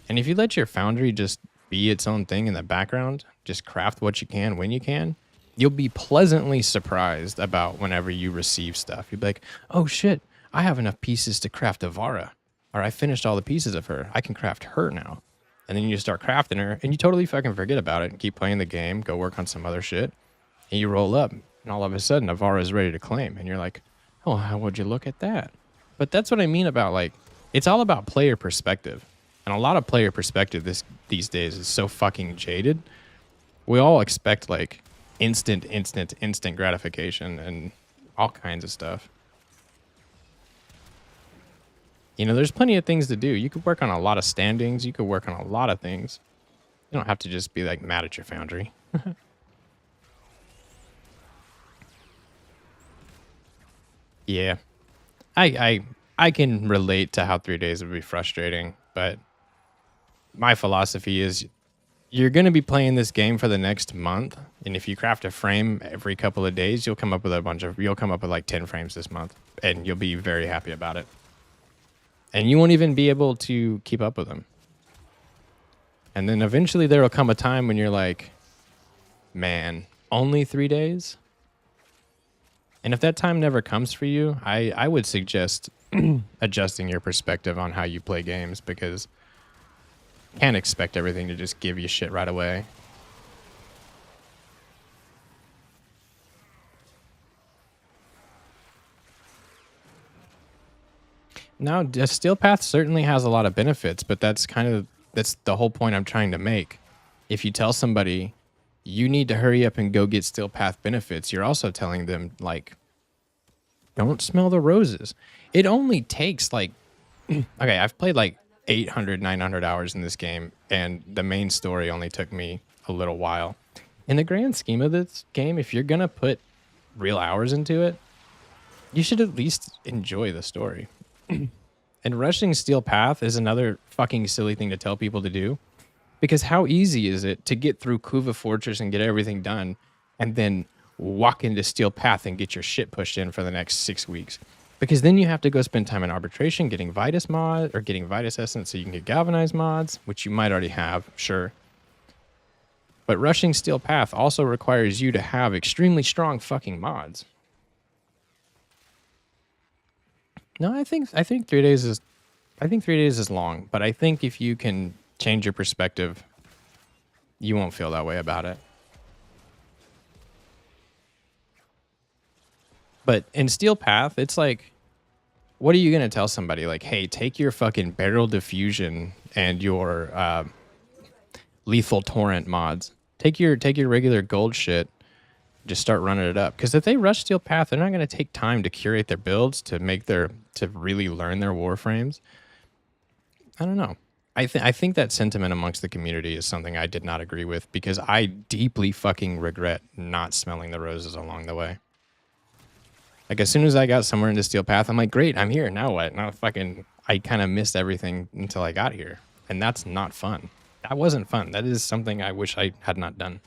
And if you let your foundry just be its own thing in the background, just craft what you can when you can, you'll be pleasantly surprised about whenever you receive stuff. You'll be like, oh shit, I have enough pieces to craft a Vara. Or I finished all the pieces of her. I can craft her now. And then you start crafting her and you totally fucking forget about it and keep playing the game, go work on some other shit. And you roll up and all of a sudden a Vara is ready to claim. And you're like, oh, how would you look at that? But that's what I mean about like, it's all about player perspective. And a lot of player perspective these days is so fucking jaded. We all expect like instant gratification and all kinds of stuff. You know, there's plenty of things to do. You could work on a lot of standings. You could work on a lot of things. You don't have to just be like mad at your foundry. Yeah. I can relate to how 3 days would be frustrating, but my philosophy is you're going to be playing this game for the next month, and if you craft a frame every couple of days, you'll come up with like 10 frames this month, and you'll be very happy about it. And you won't even be able to keep up with them. And then eventually there will come a time when you're like, man, only 3 days? And if that time never comes for you, I would suggest adjusting your perspective on how you play games, because you can't expect everything to just give you shit right away. Now, Steel Path certainly has a lot of benefits, but that's the whole point I'm trying to make. If you tell somebody you need to hurry up and go get Steel Path benefits, you're also telling them, like, don't smell the roses. It only takes like, okay, I've played like 800, 900 hours in this game, and the main story only took me a little while. In the grand scheme of this game, if you're gonna put real hours into it, you should at least enjoy the story. And rushing Steel Path is another fucking silly thing to tell people to do, because how easy is it to get through Kuva Fortress and get everything done, and then walk into Steel Path and get your shit pushed in for the next 6 weeks? Because then you have to go spend time in Arbitration getting Vitus mod, or getting Vitus Essence so you can get Galvanized mods, which you might already have, sure. But rushing Steel Path also requires you to have extremely strong fucking mods. No, I think 3 days is long, but I think if you can change your perspective, you won't feel that way about it. But in Steel Path, it's like, what are you going to tell somebody? Like, hey, take your fucking Barrel Diffusion and your Lethal Torrent mods. Take your regular gold shit, just start running it up. Because if they rush Steel Path, they're not going to take time to curate their builds, to really learn their Warframes. I don't know. I think that sentiment amongst the community is something I did not agree with, because I deeply fucking regret not smelling the roses along the way. Like, as soon as I got somewhere into Steel Path, I'm like, great, I'm here. Now what? Now I kind of missed everything until I got here. And that's not fun. That wasn't fun. That is something I wish I had not done.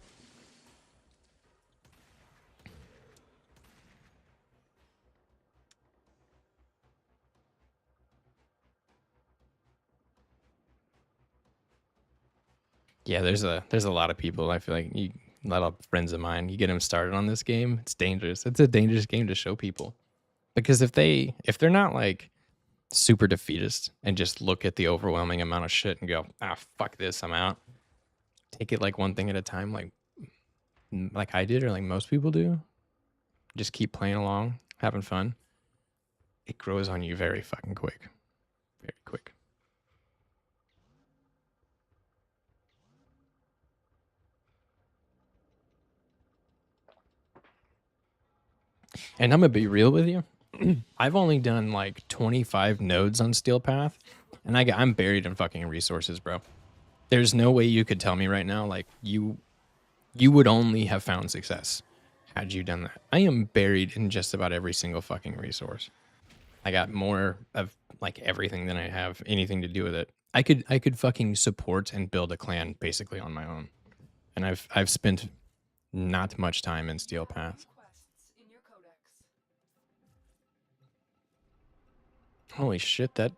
Yeah, there's a lot of people. I feel like a lot of friends of mine, you get them started on this game, it's dangerous. It's a dangerous game to show people, because if they're not like super defeatist and just look at the overwhelming amount of shit and go, fuck this, I'm out. Take it like one thing at a time, like I did, or like most people do. Just keep playing along, having fun. It grows on you very fucking quick, very quick. And I'm gonna be real with you. I've only done like 25 nodes on Steel Path, and I'm buried in fucking resources, bro. There's no way you could tell me right now, like, you would only have found success had you done that. I am buried in just about every single fucking resource. I got more of like everything than I have anything to do with it. I could fucking support and build a clan basically on my own. And I've spent not much time in Steel Path. Quests in your codex. Holy shit, that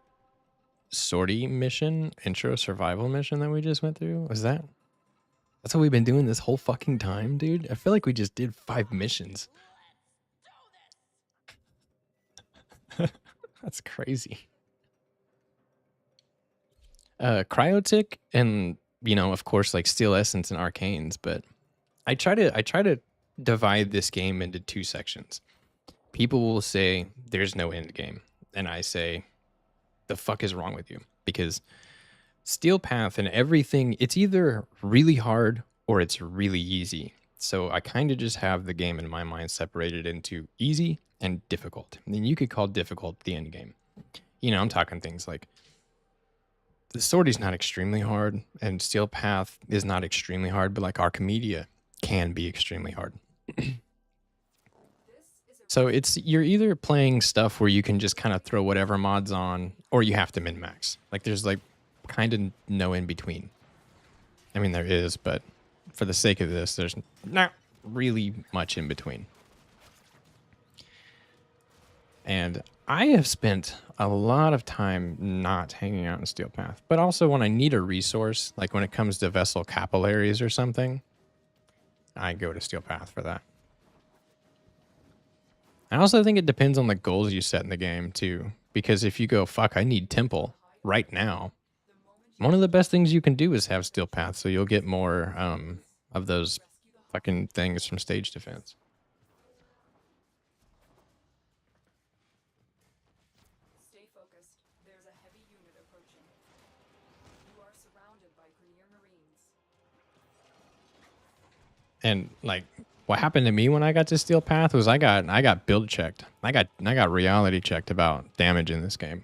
sortie mission, intro survival mission that we just went through, was that? That's what we've been doing this whole fucking time, dude? I feel like we just did 5 missions. That's crazy. Cryotic and, you know, of course, like Steel Essence and Arcanes, but I try to divide this game into 2 sections. People will say there's no end game, and I say the fuck is wrong with you? Because Steel Path and everything, it's either really hard or it's really easy. So I kind of just have the game in my mind separated into easy and difficult. And you could call difficult the end game. You know, I'm talking things like the sortie's not extremely hard, and Steel Path is not extremely hard, but like Archimedia can be extremely hard. So it's you're either playing stuff where you can just kind of throw whatever mods on, or you have to min max. Like there's like kind of no in between. I mean there is, but for the sake of this, there's not really much in between. And I have spent a lot of time not hanging out in Steel Path, but also when I need a resource, like when it comes to vessel capillaries or something, I go to Steel Path for that. I also think it depends on the goals you set in the game too, because if you go, fuck, I need Temple right now, one of the best things you can do is have Steel Path, so you'll get more of those fucking things from stage defense. Stay focused. There's a heavy unit approaching. You are surrounded by Grenier Marines. And like what happened to me when I got to Steel Path was I got build checked. I got reality checked about damage in this game.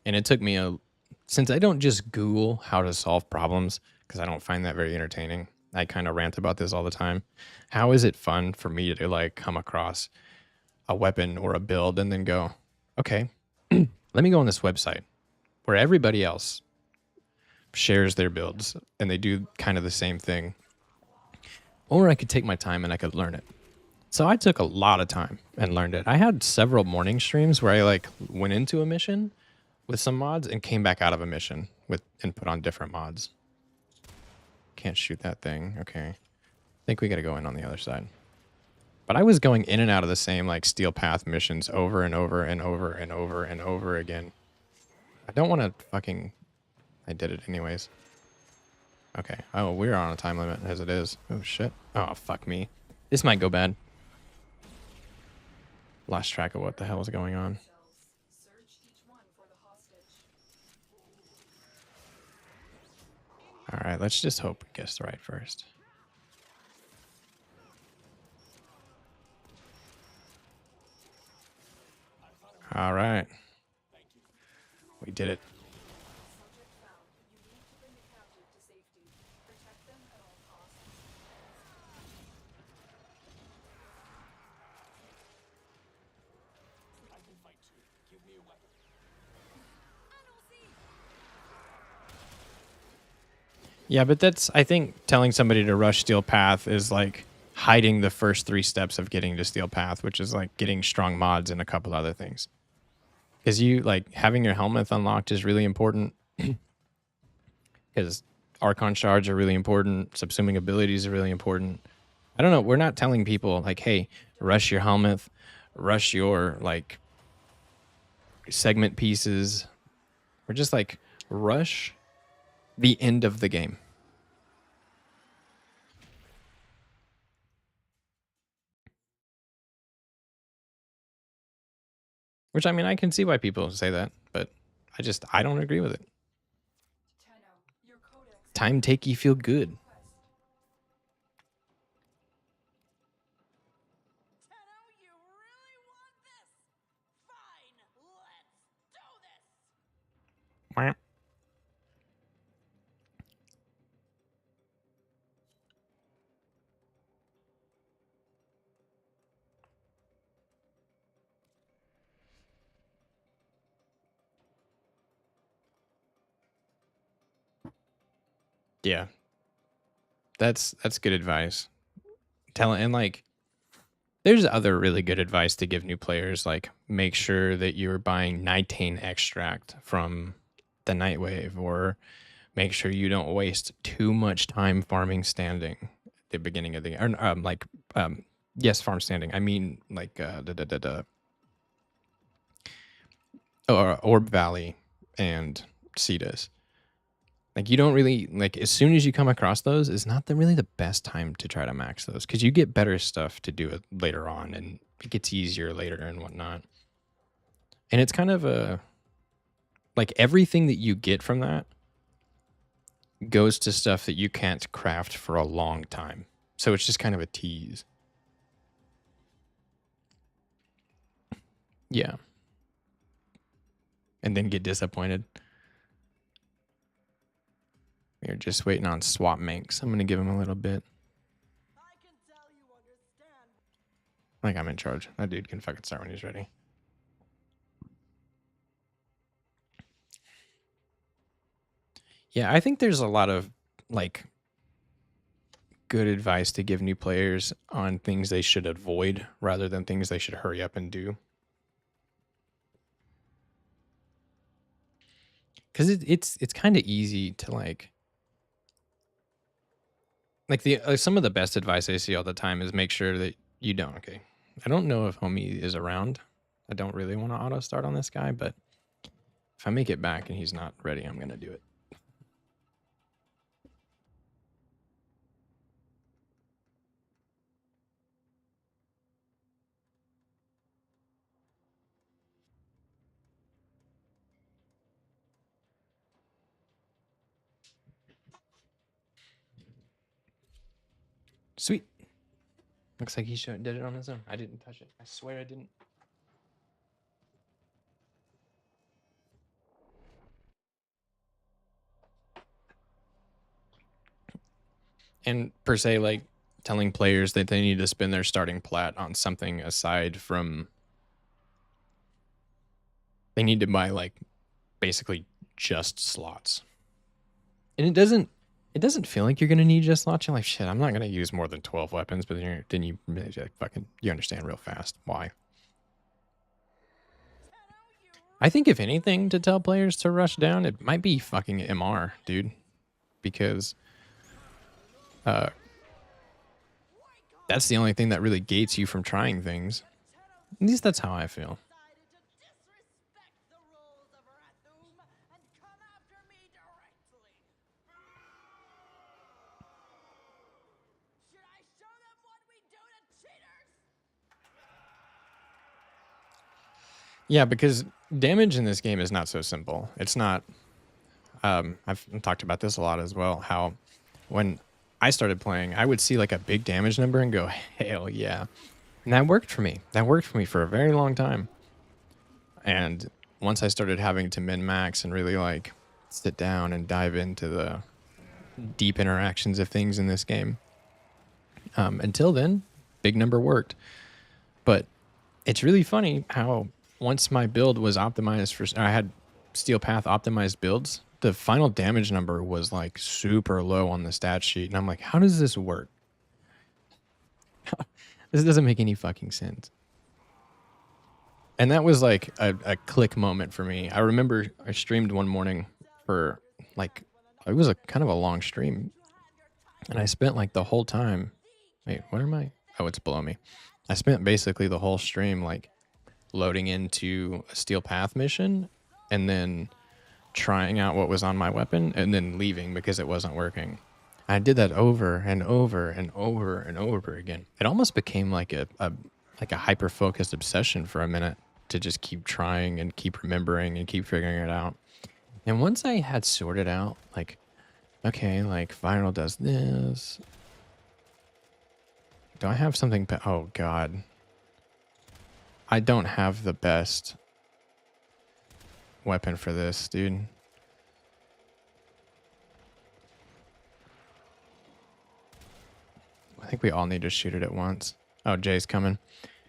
And it took me since I don't just Google how to solve problems, because I don't find that very entertaining. I kind of rant about this all the time. How is it fun for me to like come across a weapon or a build and then go, okay, let me go on this website where everybody else shares their builds and they do kind of the same thing. Or I could take my time and I could learn it. So I took a lot of time and learned it. I had several morning streams where I like went into a mission with some mods and came back out of a mission with input on different mods. Can't shoot that thing. Okay. I think we got to go in on the other side. But I was going in and out of the same like Steel Path missions over and over and over and over and over again. I don't want to fucking... I did it anyways. Okay. Oh, we're on a time limit as it is. Oh, shit. Oh, fuck me. This might go bad. Lost track of what the hell is going on. Search each one for the hostage. All right, let's just hope we guess right first. All right. We did it. Subject found. You need to bring the captive to safety. Protect them at all costs. I can fight too. Give me a weapon. Yeah, but that's, I think, telling somebody to rush Steel Path is like hiding the first 3 steps of getting to Steel Path, which is like getting strong mods and a couple other things. Because you, like, having your helmet unlocked is really important. Because Archon shards are really important. Subsuming abilities are really important. I don't know. We're not telling people, like, hey, rush your helmet, rush your, like, segment pieces. We're just like, rush the end of the game. Which, I mean, I can see why people say that, but I don't agree with it. Tenno, your codex. Time take you feel good. Tenno, you really want this? Fine, let's do this! Wah. Yeah. That's good advice. And like there's other really good advice to give new players, like make sure that you're buying Nightane extract from the Nightwave, or make sure you don't waste too much time farming standing at the beginning of the yes, farm standing. I mean like Orb Valley and Cetus. Like you don't really like as soon as you come across those is not really the best time to try to max those, because you get better stuff to do it later on and it gets easier later and whatnot. And it's kind of a like everything that you get from that goes to stuff that you can't craft for a long time. So it's just kind of a tease. Yeah. And then get disappointed. We're just waiting on Swap Manx. I'm going to give him a little bit. I can tell you understand. I think I'm in charge. That dude can fucking start when he's ready. Yeah, I think there's a lot of like good advice to give new players on things they should avoid rather than things they should hurry up and do. Because it's kind of easy to like the some of the best advice I see all the time is make sure that you don't. Okay, I don't know if homie is around. I don't really want to auto start on this guy, but if I make it back and he's not ready, I'm gonna do it. Sweet. Looks like he did it on his own. I didn't touch it. I swear I didn't. And per se, like telling players that they need to spend their starting plat on something aside from they need to buy like basically just slots. And it doesn't feel like you're gonna need just slots. You're like, shit, I'm not gonna use more than 12 weapons, but then you fucking you understand real fast why. I think if anything to tell players to rush down, it might be fucking MR, dude. Because that's the only thing that really gates you from trying things. At least that's how I feel. Yeah, because damage in this game is not so simple. It's not. I've talked about this a lot as well. How when I started playing, I would see like a big damage number and go, hell yeah. And that worked for me. That worked for me for a very long time. And once I started having to min-max and really like sit down and dive into the deep interactions of things in this game, until then, big number worked. But it's really funny how once my build was optimized for, I had Steel Path optimized builds, the final damage number was like super low on the stat sheet. And I'm like, how does this work? This doesn't make any fucking sense. And that was like a click moment for me. I remember I streamed one morning for like, it was a kind of a long stream. And I spent like the whole time, wait, what am I? Oh, it's below me. I spent basically the whole stream like loading into a Steel Path mission and then trying out what was on my weapon and then leaving because it wasn't working. I did that over and over and over and over again. It almost became like a hyper-focused obsession for a minute to just keep trying and keep remembering and keep figuring it out. And once I had sorted out, like, okay, like, Viral does this. Do I have something? Oh, God. I don't have the best weapon for this, dude. I think we all need to shoot it at once. Oh, Jay's coming.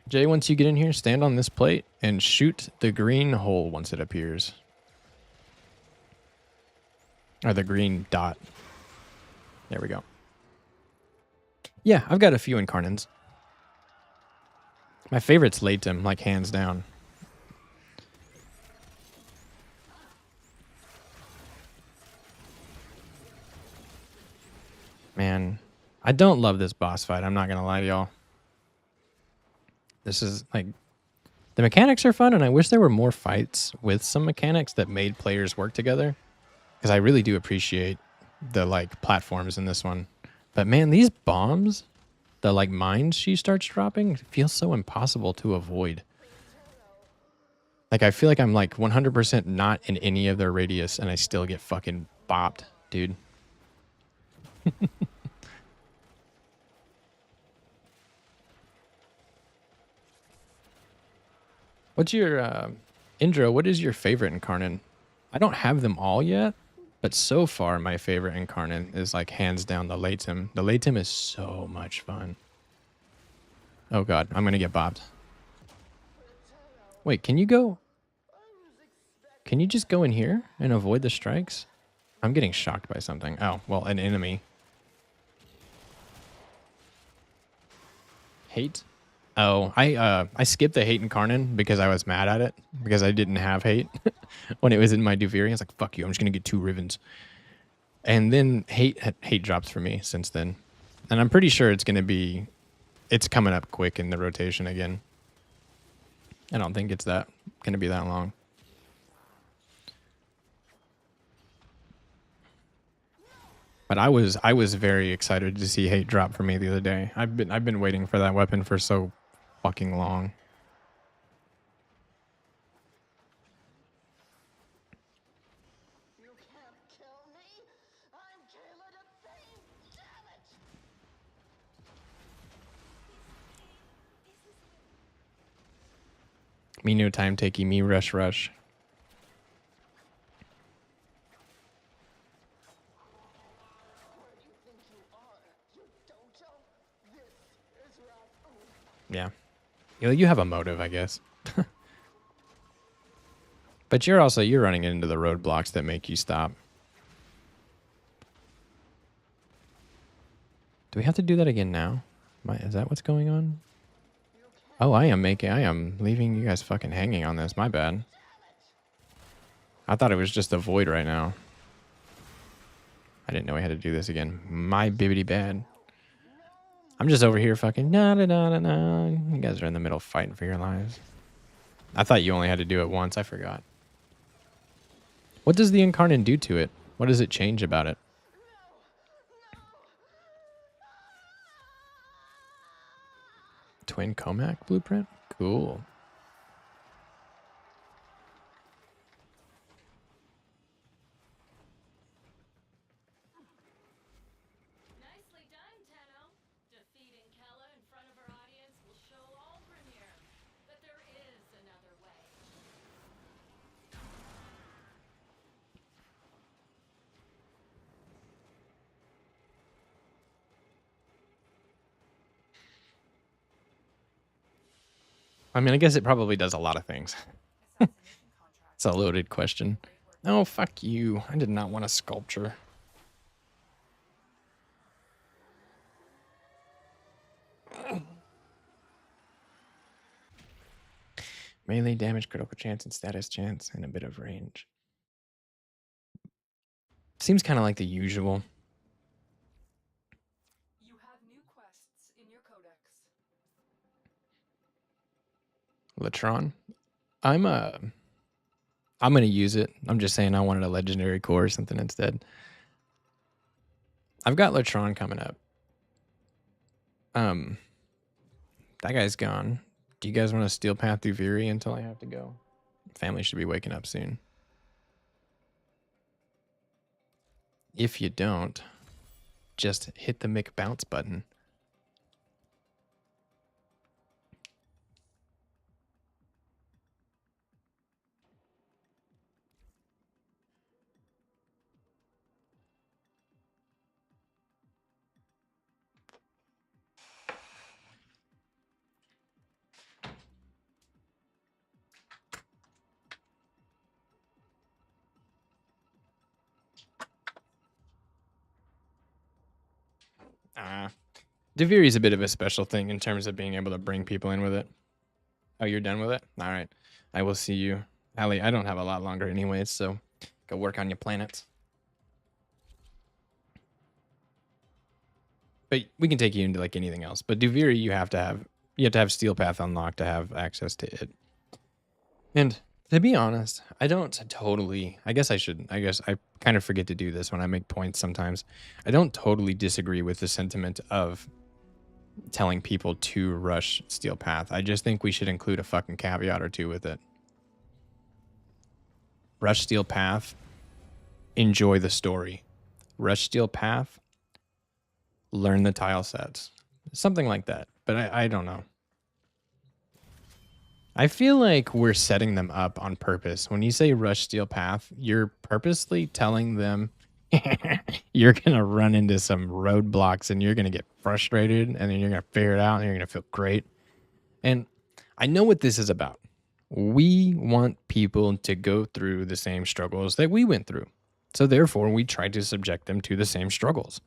Jay, once you get in here, stand on this plate and shoot the green hole once it appears. Or the green dot. There we go. Yeah, I've got a few incarnants. My favorite's Latem, like hands down. Man, I don't love this boss fight. I'm not going to lie to y'all. This is like, the mechanics are fun, and I wish there were more fights with some mechanics that made players work together. Because I really do appreciate the like platforms in this one. But man, these bombs, the like mines she starts dropping, feels so impossible to avoid. Like I feel like I'm like 100% not in any of their radius, and I still get fucking bopped, dude. What's your Indra? What is your favorite incarnate? I don't have them all yet, but so far my favorite incarnate is like hands down the Latem. The Latem is so much fun. Oh god, I'm gonna get bopped. Wait, can you go? Can you just go in here and avoid the strikes? I'm getting shocked by something. Oh, well, an enemy. Hate? Oh, I skipped the hate incarnate because I was mad at it because I didn't have hate when it was in my Duviri. I was like, "Fuck you! I'm just gonna get 2 rivens." And then hate drops for me since then, and I'm pretty sure it's coming up quick in the rotation again. I don't think it's gonna be that long. But I was very excited to see hate drop for me the other day. I've been waiting for that weapon for so fucking long. You can't kill me. I'm Kayla the Thing. Damn it! Me no time takey, me rush. Where do you think you are? You dojo? This is right. Yeah. You have a motive, I guess. But you're running into the roadblocks that make you stop. Do we have to do that again now? Is that what's going on? Oh, I am leaving you guys fucking hanging on this. My bad. I thought it was just a void right now. I didn't know I had to do this again. My bibbity bad. I'm just over here fucking na. You guys are in the middle fighting for your lives. I thought you only had to do it once. I forgot. What does the incarnate do to it? What does it change about it? Twin Comac blueprint? Cool. Nicely done, Tenno. Defeating Kella in front of our audience will show all Premier that there is another way. I mean, I guess it probably does a lot of things. It's a loaded question. Oh, fuck you. I did not want a sculpture. Melee damage, critical chance, and status chance, and a bit of range. Seems kind of like the usual. You have new quests in your codex. Latron. I'm gonna use it. I'm just saying I wanted a legendary core or something instead. I've got Latron coming up. That guy's gone. Do you guys want to steal path through Viri until I have to go? Family should be waking up soon. If you don't, just hit the Mick bounce button. Nah. Deviri is a bit of a special thing in terms of being able to bring people in with it. Oh, you're done with it? All right. I will see you. Allie, I don't have a lot longer anyways, so go work on your planets. But we can take you into like anything else. But Duviri, you have to have Steel Path unlocked to have access to it. And to be honest, I don't totally, I guess I kind of forget to do this when I make points sometimes. I don't totally disagree with the sentiment of telling people to rush Steel Path. I just think we should include a fucking caveat or two with it. Rush Steel Path, enjoy the story. Rush Steel Path, learn the tile sets. Something like that. But I don't know. I feel like we're setting them up on purpose. When you say rush Steel Path, you're purposely telling them you're going to run into some roadblocks and you're going to get frustrated and then you're going to figure it out and you're going to feel great. And I know what this is about. We want people to go through the same struggles that we went through. So therefore, we try to subject them to the same struggles.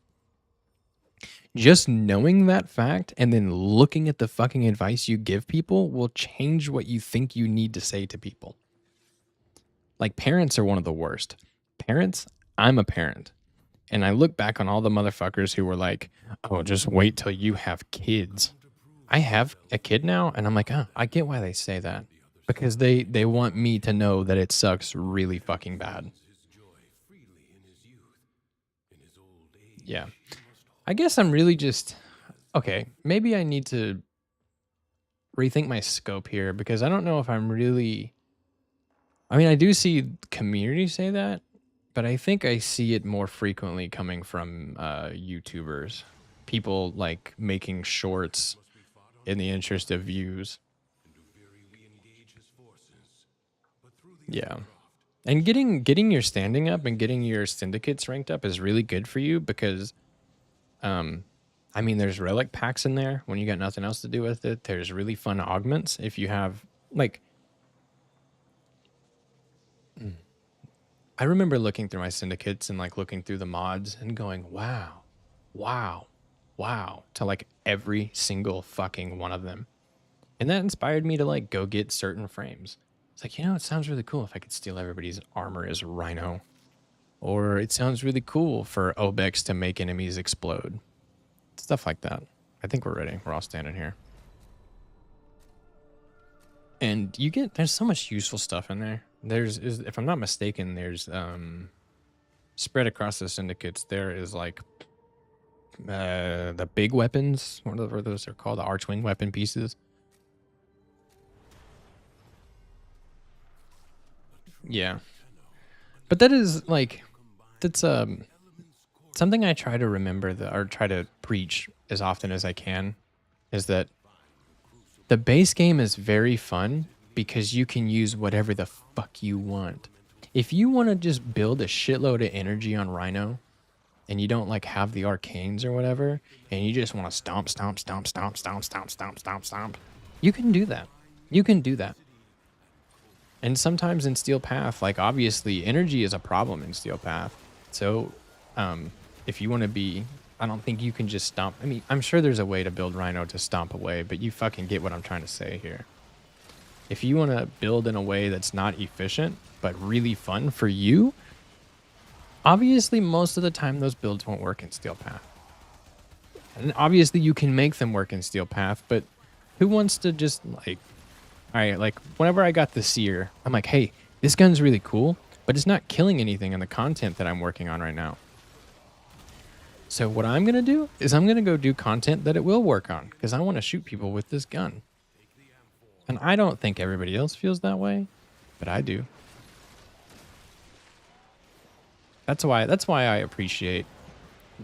Just knowing that fact and then looking at the fucking advice you give people will change what you think you need to say to people. Like, parents are one of the worst. Parents, I'm a parent. And I look back on all the motherfuckers who were like, oh, just wait till you have kids. I have a kid now, and I'm like, oh, I get why they say that. Because they want me to know that it sucks really fucking bad. Yeah. I guess I'm really just, okay, maybe I need to rethink my scope here because I don't know if I'm really, I mean, I do see community say that, but I think I see it more frequently coming from YouTubers, people like making shorts in the interest of views. Yeah. And getting your standing up and getting your syndicates ranked up is really good for you because I mean, there's relic packs in there when you got nothing else to do with it. There's really fun augments if you have, like, I remember looking through my syndicates and, like, looking through the mods and going, wow, wow, wow, to, like, every single fucking one of them. And that inspired me to, like, go get certain frames. It's like, you know, it sounds really cool if I could steal everybody's armor as Rhino. Or it sounds really cool for Obex to make enemies explode. Stuff like that. I think we're ready. We're all standing here. And there's so much useful stuff in there. If I'm not mistaken, there's spread across the syndicates, there is like the big weapons, whatever those are called, the Archwing weapon pieces. Yeah. But that is like, that's something I try to remember or try to preach as often as I can is that the base game is very fun because you can use whatever the fuck you want. If you want to just build a shitload of energy on Rhino and you don't like have the arcanes or whatever, and you just want to stomp, stomp, stomp, stomp, stomp, stomp, stomp, stomp, stomp, you can do that. You can do that. And sometimes in Steel Path, like obviously energy is a problem in Steel Path. So if you want to be, I don't think you can just stomp. I mean, I'm sure there's a way to build Rhino to stomp away, but you fucking get what I'm trying to say here. If you want to build in a way that's not efficient, but really fun for you, obviously most of the time those builds won't work in Steel Path. And obviously you can make them work in Steel Path, but who wants to just like, all right, like whenever I got the Seer, I'm like, hey, this gun's really cool, but it's not killing anything in the content that I'm working on right now. So what I'm going to do is I'm going to go do content that it will work on because I want to shoot people with this gun. And I don't think everybody else feels that way, but I do. That's why I appreciate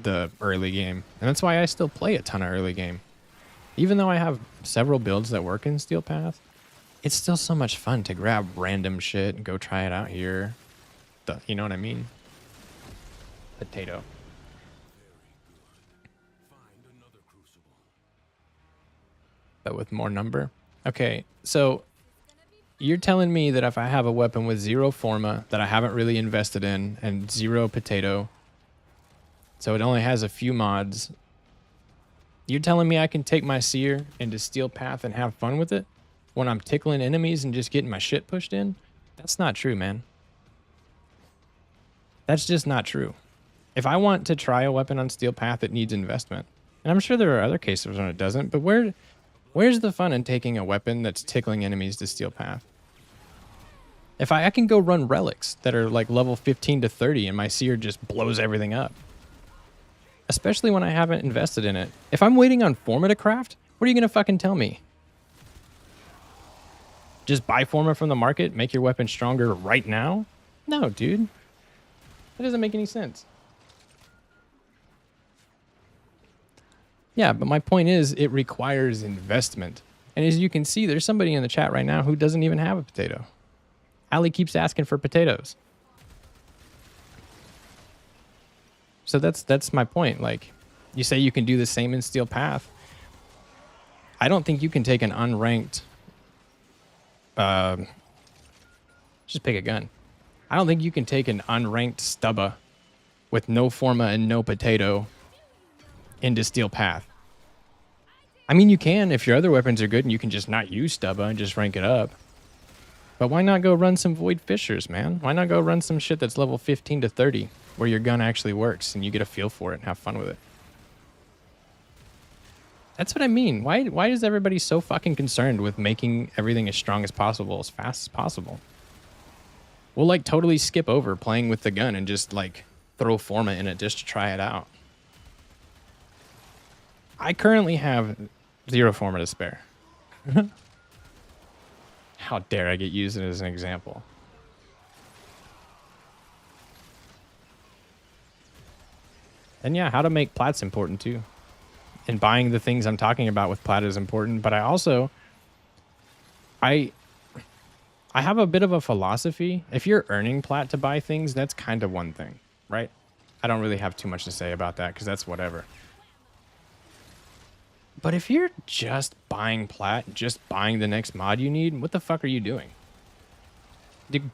the early game. And that's why I still play a ton of early game. Even though I have several builds that work in Steel Path, it's still so much fun to grab random shit and go try it out here. You know what I mean? Potato. But with more number? Okay, so you're telling me that if I have a weapon with 0 Forma that I haven't really invested in and 0 Potato, so it only has a few mods, You're telling me I can take my seer into Steel Path and have fun with it when I'm tickling enemies and just getting my shit pushed in? That's not true, man. That's just not true. If I want to try a weapon on Steel Path, it needs investment. And I'm sure there are other cases when it doesn't, but where's the fun in taking a weapon that's tickling enemies to Steel Path? If I can go run relics that are like level 15 to 30 and my seer just blows everything up. Especially when I haven't invested in it. If I'm waiting on Forma to craft, what are you going to fucking tell me? Just buy Forma from the market, make your weapon stronger right now? No, dude. That doesn't make any sense. Yeah, but my point is it requires investment. And as you can see, there's somebody in the chat right now who doesn't even have a potato. Ali keeps asking for potatoes. So that's my point. Like, you say you can do the same in Steel Path. I don't think you can take an unranked... just pick a gun. I don't think you can take an unranked Stubba with no Forma and no potato into Steel Path. I mean, you can if your other weapons are good and you can just not use Stubba and just rank it up. But why not go run some Void Fissures, man? Why not go run some shit that's level 15 to 30 where your gun actually works and you get a feel for it and have fun with it? That's what I mean. Why is everybody so fucking concerned with making everything as strong as possible, as fast as possible? We'll like totally skip over playing with the gun and just like throw Forma in it just to try it out. I currently have 0 Forma to spare. How dare I get used as an example? And yeah, how to make plats important too. And buying the things I'm talking about with plat is important, but I also I have a bit of a philosophy. If you're earning plat to buy things, that's kind of one thing, right? I don't really have too much to say about that because that's whatever. But if you're just buying plat, just buying the next mod you need, what the fuck are you doing?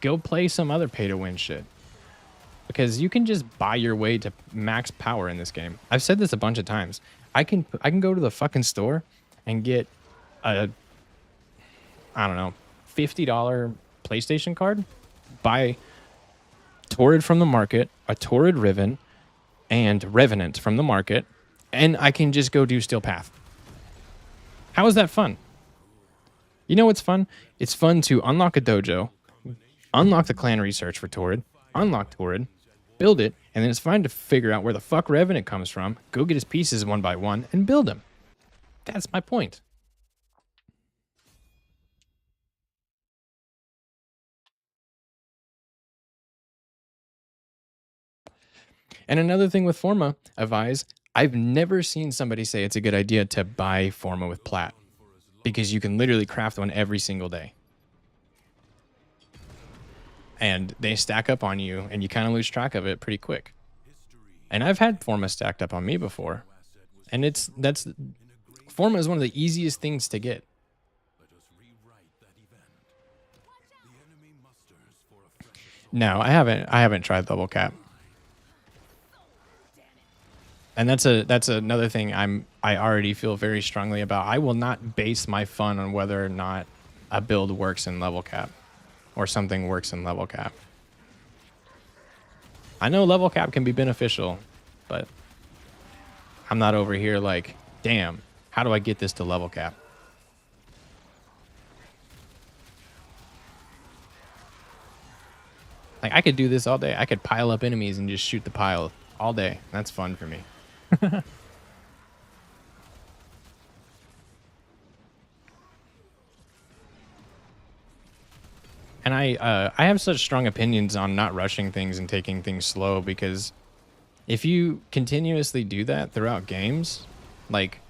Go play some other pay-to-win shit. Because you can just buy your way to max power in this game. I've said this a bunch of times. I can go to the fucking store and get a, I don't know, $50 PlayStation card, buy Torrid from the market, a Torrid Riven, and Revenant from the market, and I can just go do Steel Path. How is that fun? You know what's fun? It's fun to unlock a dojo, unlock the clan research for Torrid, unlock Torrid, build it, and then it's fun to figure out where the fuck Revenant comes from, go get his pieces one by one, and build him. That's my point. And another thing with Forma, Avise, I've never seen somebody say it's a good idea to buy Forma with plat. Because you can literally craft one every single day. And they stack up on you, and you kind of lose track of it pretty quick. And I've had Forma stacked up on me before. And Forma is one of the easiest things to get. No, I haven't tried level cap. And that's another thing I already feel very strongly about. I will not base my fun on whether or not a build works in level cap or something works in level cap. I know level cap can be beneficial, but I'm not over here like, damn, how do I get this to level cap? Like, I could do this all day. I could pile up enemies and just shoot the pile all day. That's fun for me. And I have such strong opinions on not rushing things and taking things slow, because if you continuously do that throughout games, like,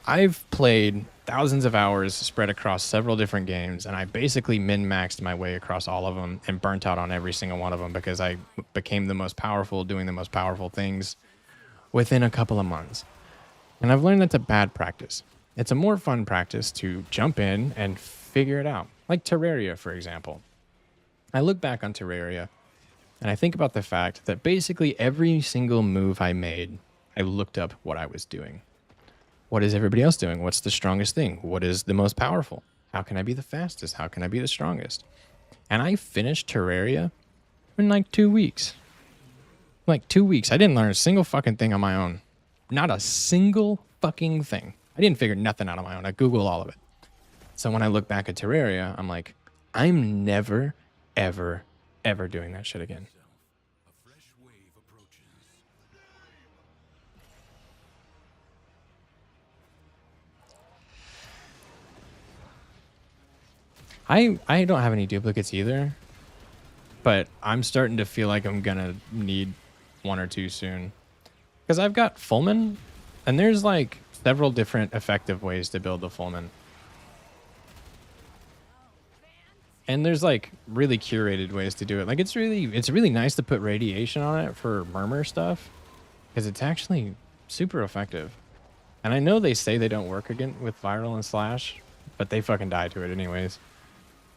I've played thousands of hours spread across several different games, and I basically min-maxed my way across all of them and burnt out on every single one of them because I became the most powerful doing the most powerful things within a couple of months. And I've learned that's a bad practice. It's a more fun practice to jump in and figure it out. Like Terraria, for example. I look back on Terraria and I think about the fact that basically every single move I made, I looked up what I was doing. What is everybody else doing? What's the strongest thing? What is the most powerful? How can I be the fastest? How can I be the strongest? And I finished Terraria in like 2 weeks. Like 2 weeks. I didn't learn a single fucking thing on my own. Not a single fucking thing. I didn't figure nothing out on my own. I Googled all of it. So when I look back at Terraria, I'm like, I'm never, ever, ever doing that shit again. A fresh wave approaches. I don't have any duplicates either, but I'm starting to feel like I'm gonna need 1 or 2 soon. Because I've got Fulmin, and there's like several different effective ways to build the Fulmin. And there's like really curated ways to do it. Like it's really nice to put radiation on it for murmur stuff, because it's actually super effective. And I know they say they don't work again with viral and slash, but they fucking die to it anyways.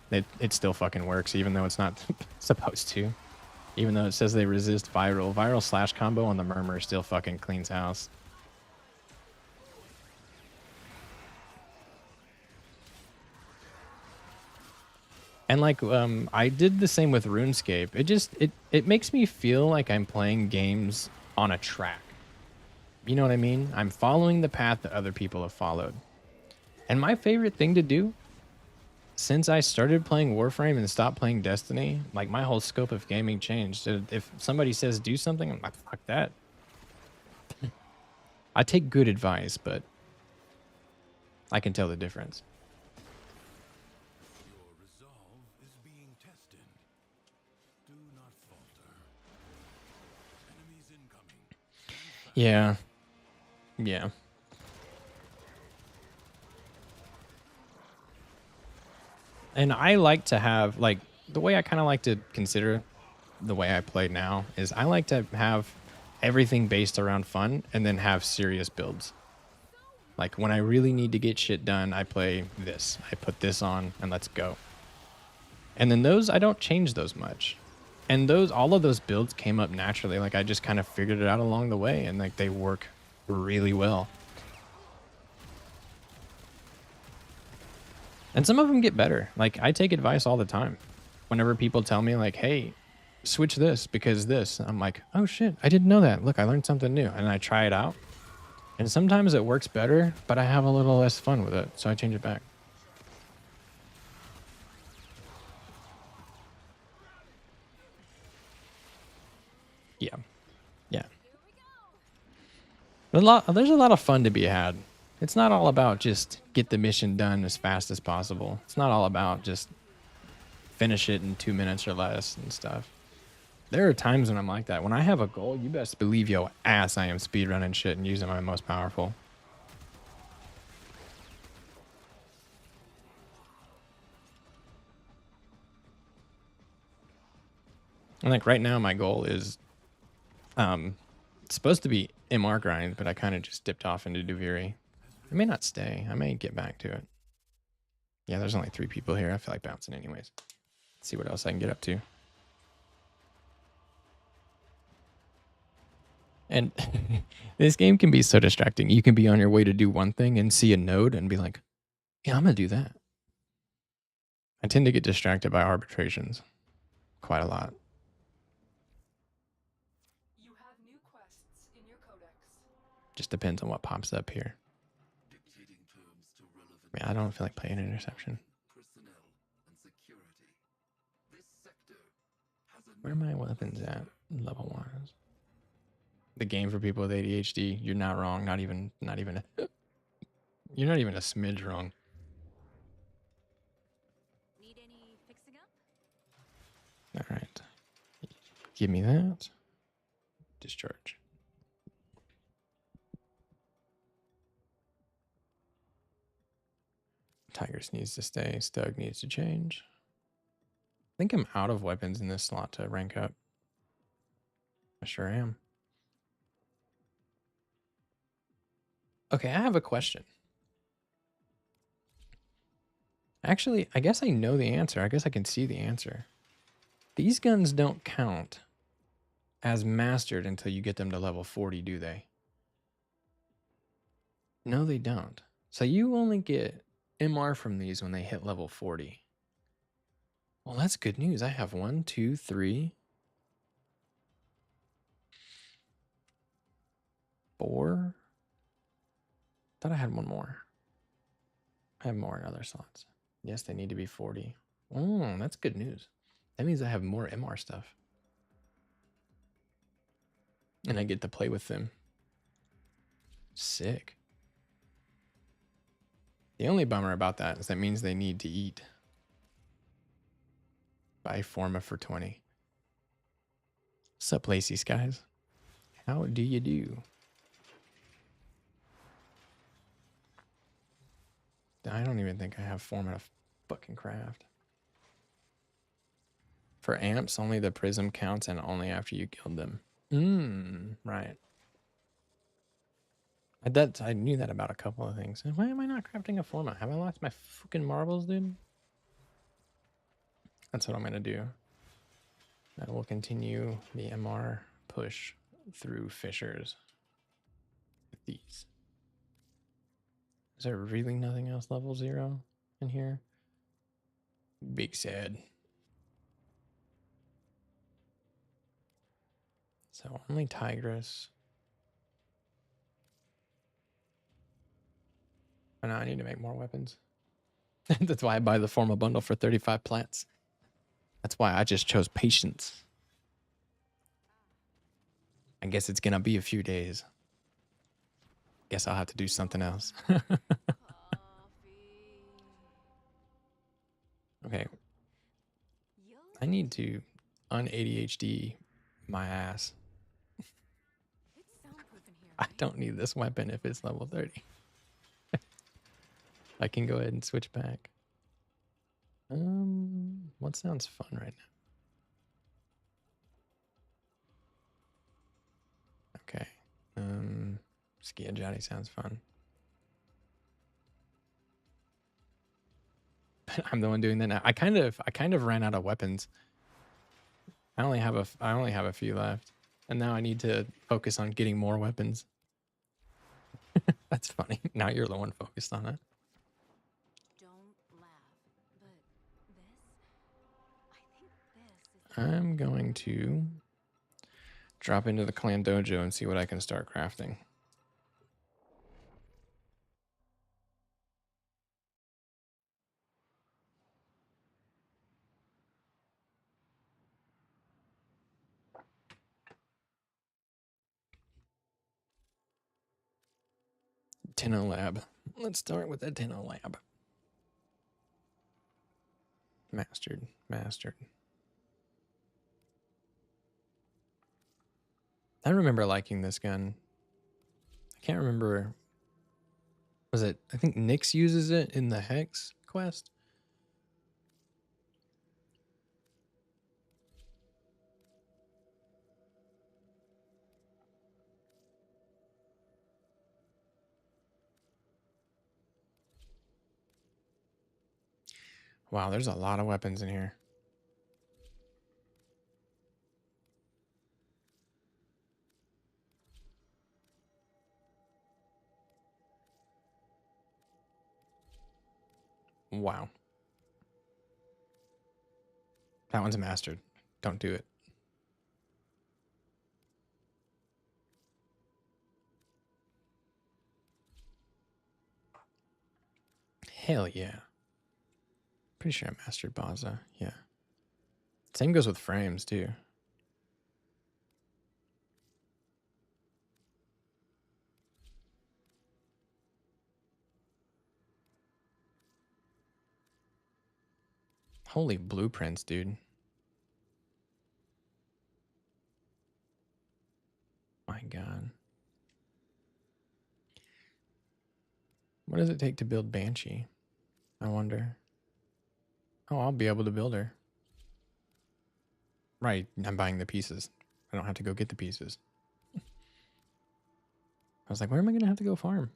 It still fucking works, even though it's not supposed to. Even though it says they resist viral. Viral slash combo on the murmur still fucking cleans house. And like, I did the same with RuneScape. It makes me feel like I'm playing games on a track. You know what I mean? I'm following the path that other people have followed. And my favorite thing to do, since I started playing Warframe and stopped playing Destiny, like my whole scope of gaming changed. If somebody says do something, I'm like, fuck that. I take good advice, but I can tell the difference. Your resolve is being tested. Do not falter. Enemies incoming. Yeah. Yeah. And I like to have, like, the way I kind of like to consider the way I play now is I like to have everything based around fun and then have serious builds. Like, when I really need to get shit done, I play this. I put this on and let's go. And then those, I don't change those much. And all of those builds came up naturally. Like, I just kind of figured it out along the way, and like they work really well. And some of them get better. Like, I take advice all the time. Whenever people tell me, like, hey, switch this because this, I'm like, oh shit, I didn't know that. Look, I learned something new. And I try it out. And sometimes it works better, but I have a little less fun with it. So I change it back. Yeah. Yeah. There's a lot of fun to be had. It's not all about just get the mission done as fast as possible. It's not all about just finish it in 2 minutes or less and stuff. There are times when I'm like that. When I have a goal, you best believe your ass I am speedrunning shit and using my most powerful. And like right now, my goal is it's supposed to be MR grind, but I kind of just dipped off into Duviri. I may not stay. I may get back to it. Yeah, there's only 3 people here. I feel like bouncing anyways. Let's see what else I can get up to. And this game can be so distracting. You can be on your way to do one thing and see a node and be like, yeah, I'm going to do that. I tend to get distracted by arbitrations quite a lot. You have new quests in your codex. Just depends on what pops up here. Dictating terms to relevant I mean, I don't feel like playing interception. personnel and security. This sector has a Where are my weapons at? Level wise. The game for people with ADHD, you're not wrong. Not even you're not even a smidge wrong. Need any fixing up? All right. Give me that. Discharge. Tigers needs to stay. Stug needs to change. I think I'm out of weapons in this slot to rank up. I sure am. Okay, I have a question. Actually, I guess I know the answer. I guess I can see the answer. These guns don't count as mastered until you get them to level 40, do they? No, they don't. So you only get MR from these when they hit level 40. Well, that's good news. I have 1, 2, 3, 4. Thought I had one more. I have more in other slots. Yes, they need to be 40. Oh, that's good news. That means I have more MR stuff. And I get to play with them. Sick. The only bummer about that is that means they need to eat. Buy Forma for 20. Sup, Lacy Skies? How do you do? I don't even think I have Forma to fucking craft. For amps, only the prism counts and only after you killed them. Right. I knew that about a couple of things. Why am I not crafting a Forma? Have I lost my fucking marbles, dude? That's what I'm gonna do. I will continue the MR push through fissures with these. Is there really nothing else level 0 in here? Big sad. So only Tigress. Oh, no, I need to make more weapons. That's why I buy the Forma bundle for 35 plats. That's why I just chose patience. I guess it's gonna be a few days. Guess I'll have to do something else. Okay. I need to un-ADHD my ass. I don't need this weapon if it's level 30. I can go ahead and switch back. What sounds fun right now? Okay. Skia Johnny sounds fun. But I'm the one doing that now. I kind of ran out of weapons. I only have a few left. And now I need to focus on getting more weapons. That's funny. Now you're the one focused on it. Don't laugh, but I think this is I'm going to drop into the clan dojo and see what I can start crafting. Tenno lab. Let's start with the Tenno lab. Mastered. I remember liking this gun. I can't remember. Was it? I think Nyx uses it in the Hex quest. Wow, there's a lot of weapons in here. Wow. That one's mastered. Don't do it. Hell yeah. Pretty sure I mastered Baza. Yeah. Same goes with frames too. Holy blueprints, dude. My God. What does it take to build Banshee? I wonder. Oh, I'll be able to build her. Right, I'm buying the pieces. I don't have to go get the pieces. I was like, where am I going to have to go farm?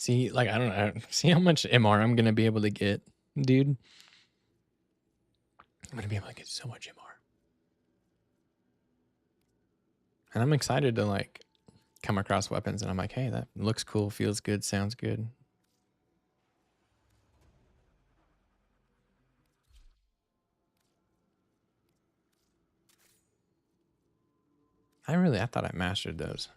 See, like, I don't know. See how much MR I'm going to be able to get, dude? I'm going to be able to get so much MR. And I'm excited to, like, come across weapons and I'm like, hey, that looks cool, feels good, sounds good. I thought I mastered those.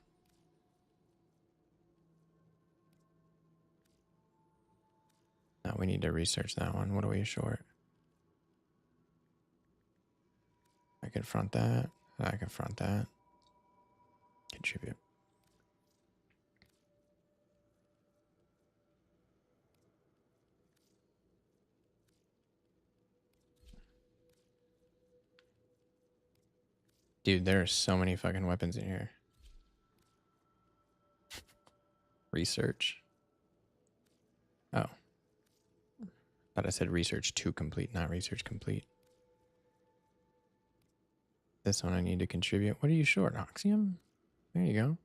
No, we need to research that one. What are we short? I confront that. I confront that. Contribute. Dude, there are so many fucking weapons in here. Research. Oh. Thought I said research to complete, not research complete. This one I need to contribute. What are you short? Oxium? There you go.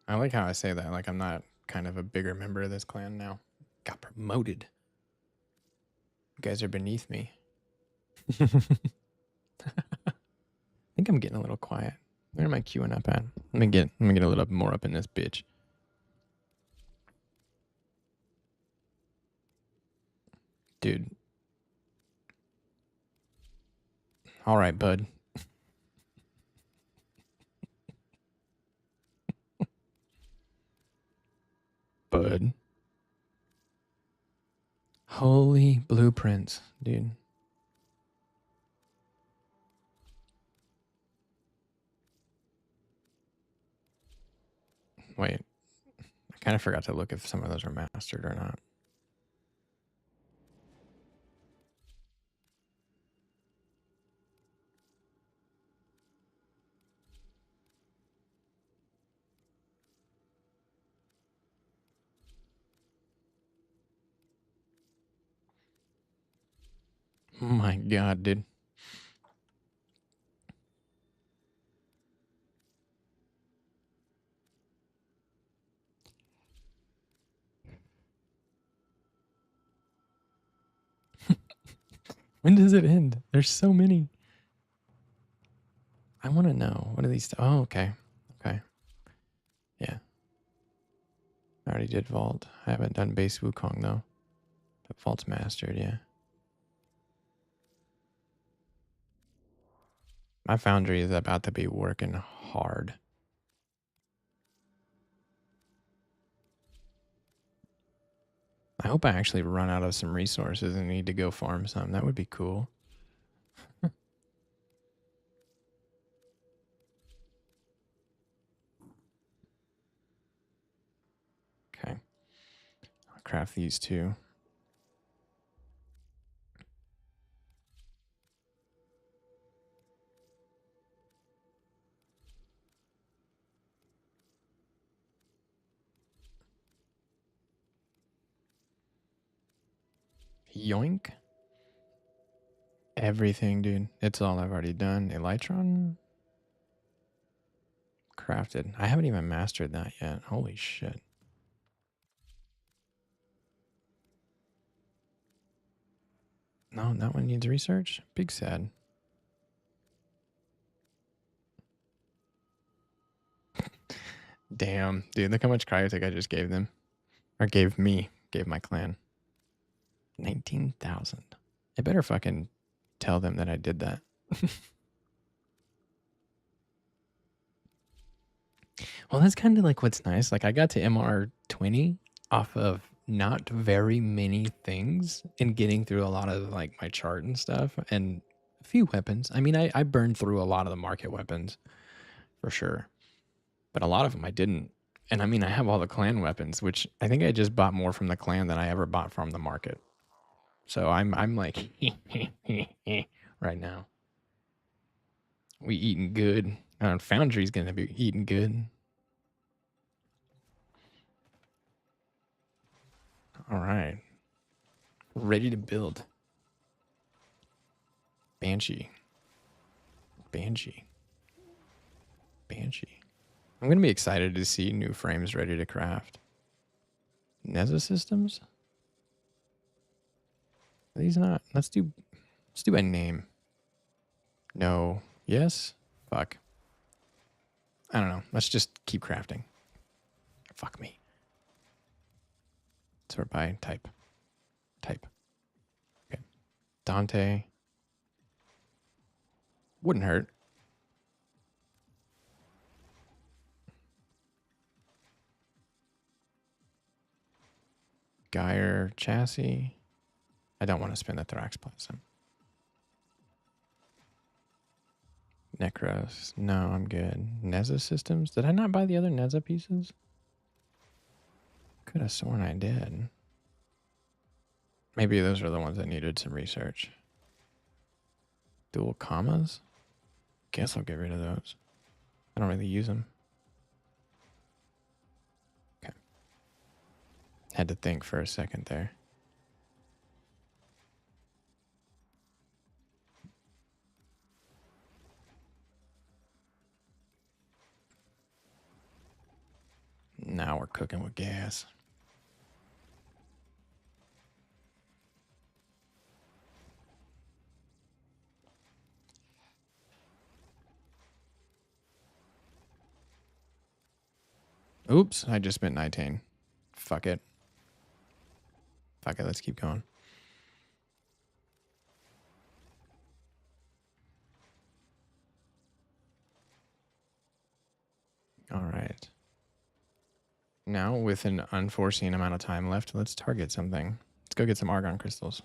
I like how I say that. Like I'm not kind of a bigger member of this clan now. Got promoted. You guys are beneath me. I think I'm getting a little quiet. Where am I queuing up at? Let me get a little more up in this bitch. Dude. All right, bud. Bud. Holy blueprints, dude. Wait. I kind of forgot to look if some of those were mastered or not. Oh my god, dude. When does it end? There's so many. I want to know. What are these? Oh, okay. Okay. Yeah. I already did Vault. I haven't done base Wukong, though. But Vault's mastered, yeah. My foundry is about to be working hard. I hope I actually run out of some resources and need to go farm some. That would be cool. Okay. I'll craft these two. Yoink. Everything, dude. It's all I've already done. Elytron? Crafted. I haven't even mastered that yet. Holy shit. No, that one needs research? Big sad. Damn. Dude, look how much cryotech I just gave them. Or gave me. Gave my clan. 19,000. I better fucking tell them that I did that. Well, that's kind of like what's nice. Like I got to MR 20 off of not very many things and getting through a lot of like my chart and stuff and a few weapons. I mean, I burned through a lot of the market weapons for sure, but a lot of them I didn't. And I mean, I have all the clan weapons, which I think I just bought more from the clan than I ever bought from the market. So I'm like right now. We eating good. Foundry's gonna be eating good. All right. Ready to build. Banshee. Banshee. Banshee. I'm going to be excited to see new frames ready to craft. Neza systems? Are these not? Let's do by name. No. Yes? Fuck. I don't know. Let's just keep crafting. Fuck me. Sort by type. Type. Okay. Dante. Wouldn't hurt. Geyer chassis. I don't want to spin the thorax plasm. Necros. No, I'm good. Neza systems. Did I not buy the other Neza pieces? Could have sworn I did. Maybe those are the ones that needed some research. Dual commas? Guess I'll get rid of those. I don't really use them. Okay. Had to think for a second there. Now we're cooking with gas. Oops, I just spent 19. Fuck it. Fuck it, let's keep going. All right. Now, with an unforeseen amount of time left, let's target something. Let's go get some argon crystals.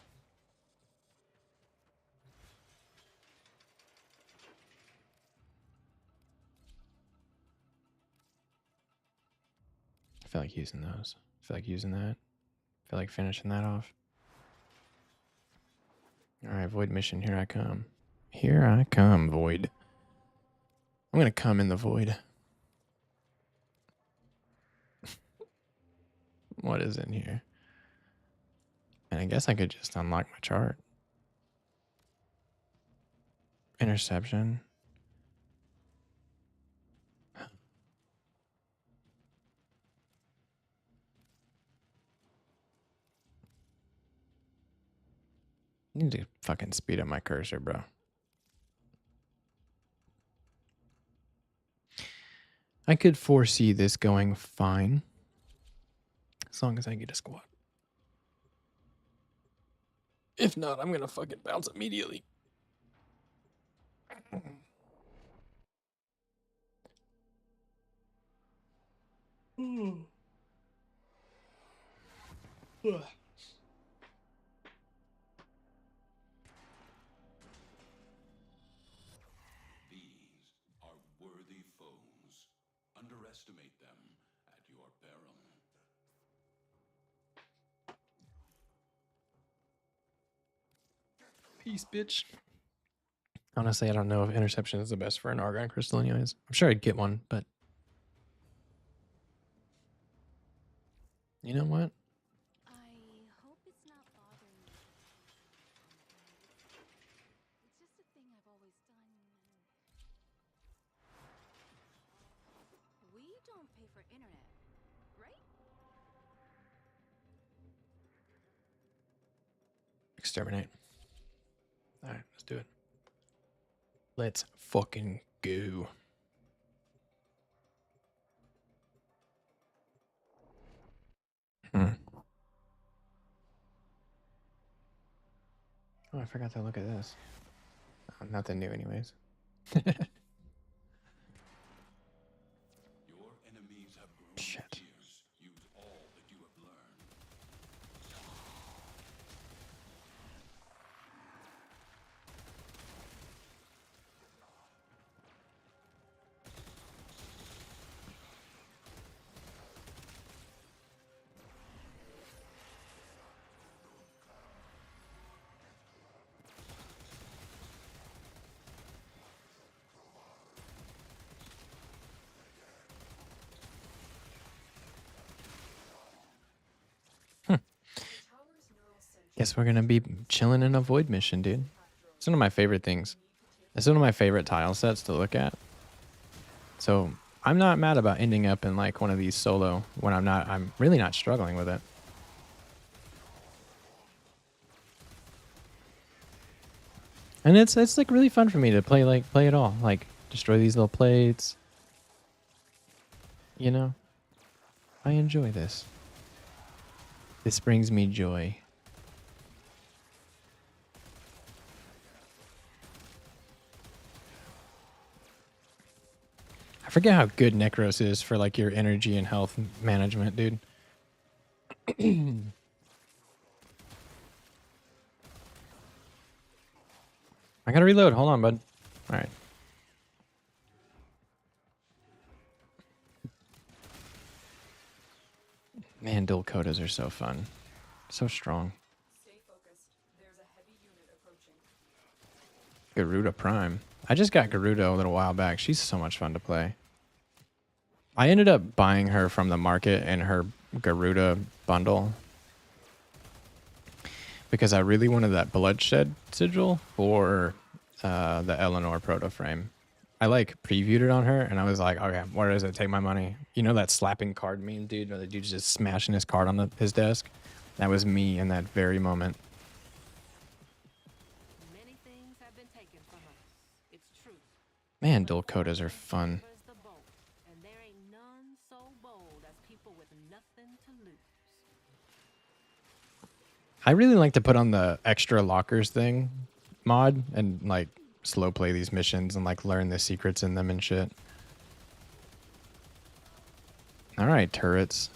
I feel like using those. I feel like using that. I feel like finishing that off. All right, Void mission, here I come. Here I come, Void. I'm going to come in the Void. What is in here? And I guess I could just unlock my chart. Interception. I need to fucking speed up my cursor, bro. I could foresee this going fine. As long as I get a squad. If not, I'm going to fucking bounce immediately. These are worthy foes. Underestimate them at your peril. Peace, bitch. Honestly, I don't know if interception is the best for an argon crystal anyways. I'm sure I'd get one, but... You know what? I hope it's not bothering you. It's just a thing I've always done. We don't pay for internet, right? Exterminate. Alright, let's do it. Let's fucking go. Oh, I forgot to look at this. Oh, nothing new anyways. Your enemies have grown Shit. fierce. Use all that you have learned. Guess we're gonna be chilling in a void mission, dude. It's one of my favorite things. It's one of my favorite tile sets to look at. So I'm not mad about ending up in like one of these solo when I'm really not struggling with it. And it's like really fun for me to play it all. Like destroy these little plates. You know? I enjoy this. This brings me joy. I forget how good Necros is for like your energy and health management, dude. I gotta reload. Hold on, bud. All right. Man, dual codas are so fun. So strong. Stay focused. There's a heavy unit approaching. Garuda Prime. I just got Garuda a little while back. She's so much fun to play. I ended up buying her from the market in her Garuda bundle because I really wanted that bloodshed sigil for the Eleanor proto frame. I like previewed it on her and I was like, okay, where does it take my money? You know that slapping card meme, dude, where the dude's just smashing his card on his desk? That was me in that very moment. Many things have been taken from us. It's true. Man, dual codas are fun. The bolt, and there ain't none so bold as people with nothing to lose. I really like to put on the extra lockers thing mod and like slow play these missions and like learn the secrets in them and shit. All right, turrets.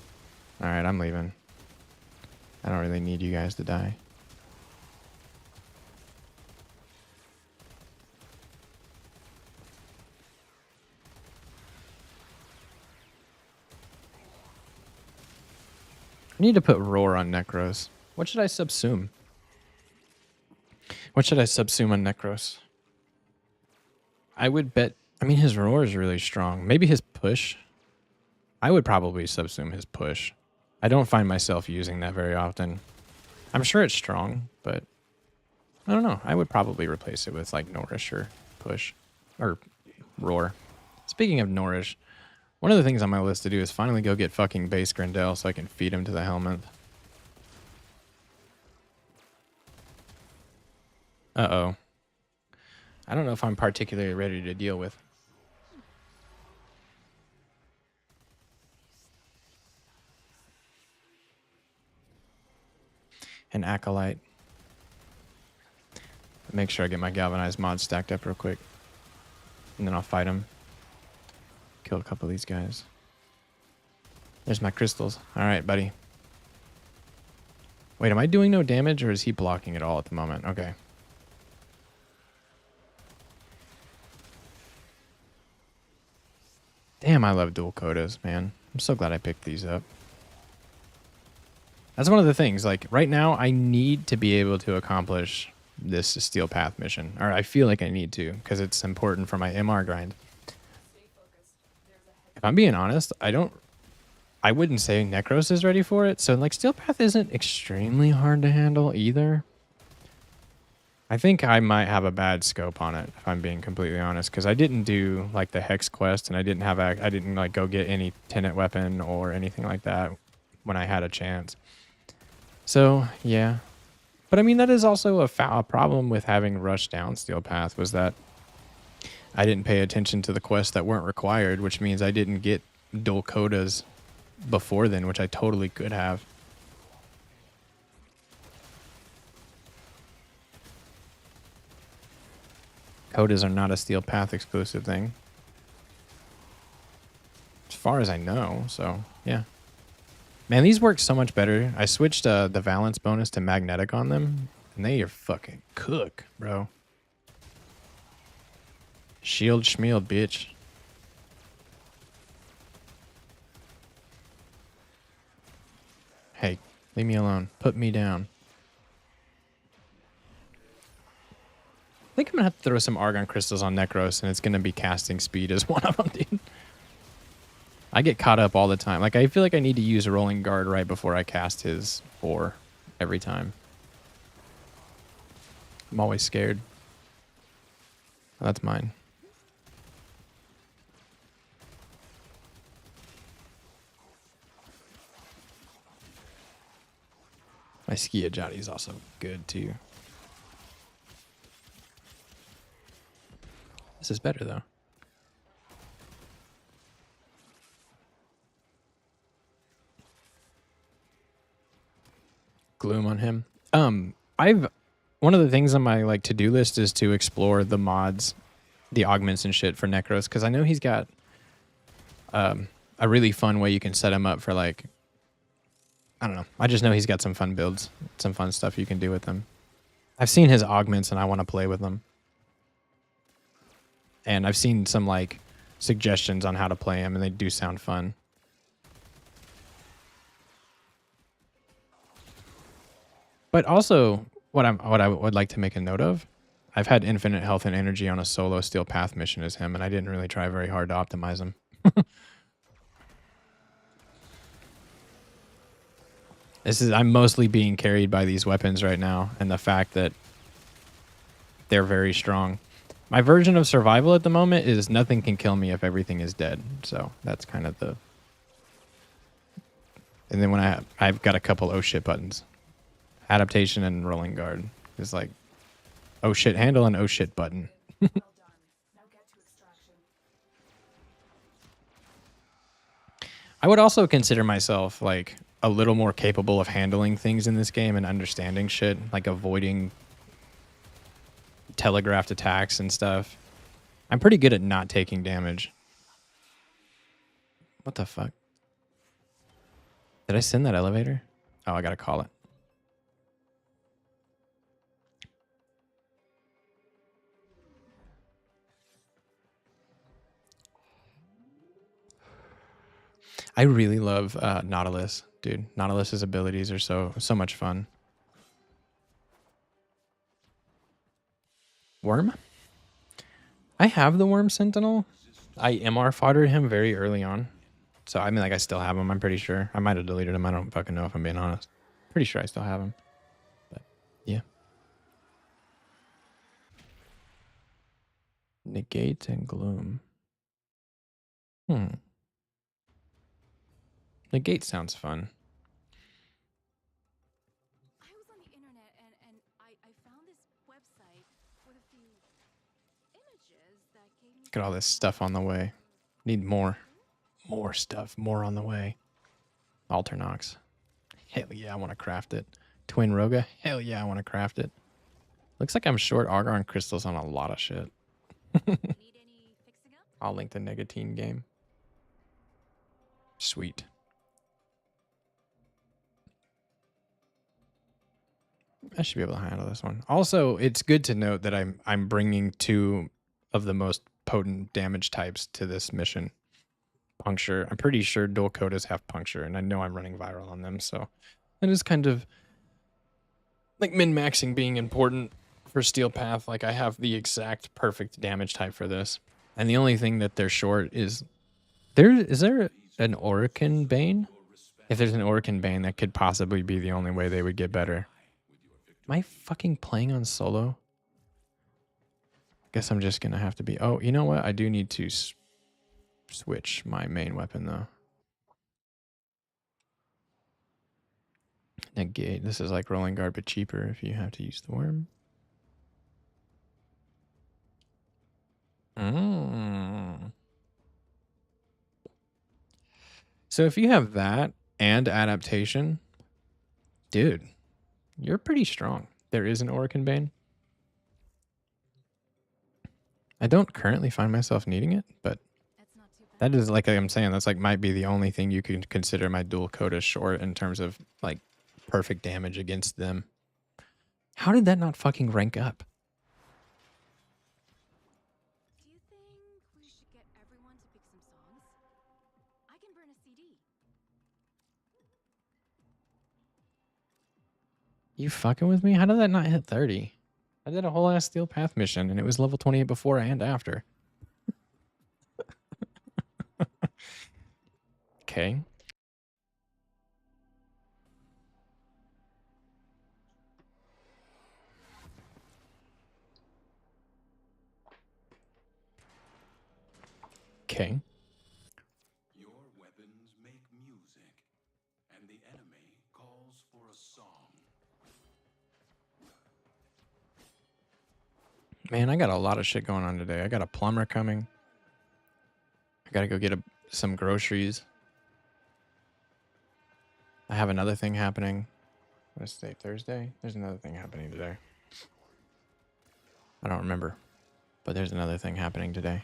All right, I'm leaving. I don't really need you guys to die. I need to put roar on Necros. What should I subsume? What should I subsume on Necros? I would bet... I mean, his roar is really strong. Maybe his push. I would probably subsume his push. I don't find myself using that very often. I'm sure it's strong, but... I don't know. I would probably replace it with, like, Nourish or push. Or roar. Speaking of Nourish, one of the things on my list to do is finally go get fucking base Grindel so I can feed him to the helmet. Uh-oh. I don't know if I'm particularly ready to deal with. An Acolyte. Make sure I get my Galvanized mod stacked up real quick. And then I'll fight him. Kill a couple of these guys. There's my crystals. Alright, buddy. Wait, am I doing no damage or is he blocking it all at the moment? Okay. Damn, I love dual codas, man. I'm so glad I picked these up. That's one of the things. Like, right now, I need to be able to accomplish this Steel Path mission. Or I feel like I need to, because it's important for my MR grind. If I'm being honest, I wouldn't say Necros is ready for it. So, like, Steel Path isn't extremely hard to handle either. I think I might have a bad scope on it, if I'm being completely honest, because I didn't do like the Hex quest, and I didn't like go get any Tenet weapon or anything like that when I had a chance. So yeah, but I mean that is also a problem with having rushed down Steel Path, was that I didn't pay attention to the quests that weren't required, which means I didn't get dual codas before then, which I totally could have. Codas are not a Steel Path exclusive thing. As far as I know, so yeah. Man, these work so much better. I switched the Valence bonus to Magnetic on them, and they are fucking cook, bro. Shield schmield, bitch. Hey, leave me alone. Put me down. I think I'm gonna have to throw some Argon crystals on Necros, and it's gonna be casting speed as one of them, dude. I get caught up all the time. Like, I feel like I need to use a rolling guard right before I cast his 4 every time. I'm always scared. Oh, that's mine. My Skia Johnny is also good too. This is better though. Gloom on him. I've one of the things on my like to-do list is to explore the mods, the augments and shit for Necros, because I know he's got a really fun way you can set him up for like, I don't know. I just know he's got some fun builds, some fun stuff you can do with them. I've seen his augments and I want to play with them. And I've seen some like suggestions on how to play him and they do sound fun. But also, what I would like to make a note of, I've had infinite health and energy on a solo Steel Path mission as him, and I didn't really try very hard to optimize him. I'm mostly being carried by these weapons right now, and the fact that they're very strong. My version of survival at the moment is nothing can kill me if everything is dead. So that's kind of the. And then when I've got a couple oh shit buttons. Adaptation and rolling guard is like oh shit handle and oh shit button. Well done. Now get to extraction. I would also consider myself like a little more capable of handling things in this game and understanding shit, like avoiding telegraphed attacks and stuff. I'm pretty good at not taking damage. What the fuck? Did I send that elevator? Oh, I gotta call it. I really love Nautilus, dude. Nautilus's abilities are so much fun. Worm? I have the Worm Sentinel. I MR foddered him very early on. So, I mean, like, I still have him, I'm pretty sure. I might have deleted him. I don't fucking know if I'm being honest. Pretty sure I still have him. But, yeah. Negate and Gloom. Negate sounds fun. I was on the internet and I found this website with a few images that gave me. Look at all this stuff on the way. Need more. More stuff. More on the way. Alternox. Hell yeah, I want to craft it. Twin Roga. Hell yeah, I want to craft it. Looks like I'm short Argon crystals on a lot of shit. Need any fixing up? I'll link the Negatine game. Sweet. I should be able to handle this one. Also, it's good to note that I'm bringing two of the most potent damage types to this mission. Puncture. I'm pretty sure dual codas have puncture, and I know I'm running viral on them, so it is kind of like min-maxing being important for Steel Path. Like I have the exact perfect damage type for this, and the only thing that they're short is there an Orokin Bane? If there's an Orokin Bane, that could possibly be the only way they would get better. Am I fucking playing on solo? Guess I'm just gonna have to be. Oh, you know what? I do need to switch my main weapon though. Negate. This is like rolling guard, but cheaper if you have to use the worm. So if you have that and adaptation, dude, you're pretty strong. There is an Orokin Bane. I don't currently find myself needing it, but That's not too bad. that is like I'm saying, that's like might be the only thing you can consider my dual coda short in terms of like perfect damage against them. How did that not fucking rank up? Do you think we should get everyone to pick some songs? I can burn a CD. You fucking with me? How did that not hit 30? I did a whole ass Steel Path mission and it was level 28 before and after. Okay. Okay. Your weapons make music, and the enemy calls for a song. Man, I got a lot of shit going on today. I got a plumber coming. I gotta go get some groceries. I have another thing happening. What's today? Thursday? There's another thing happening today. I don't remember. But there's another thing happening today.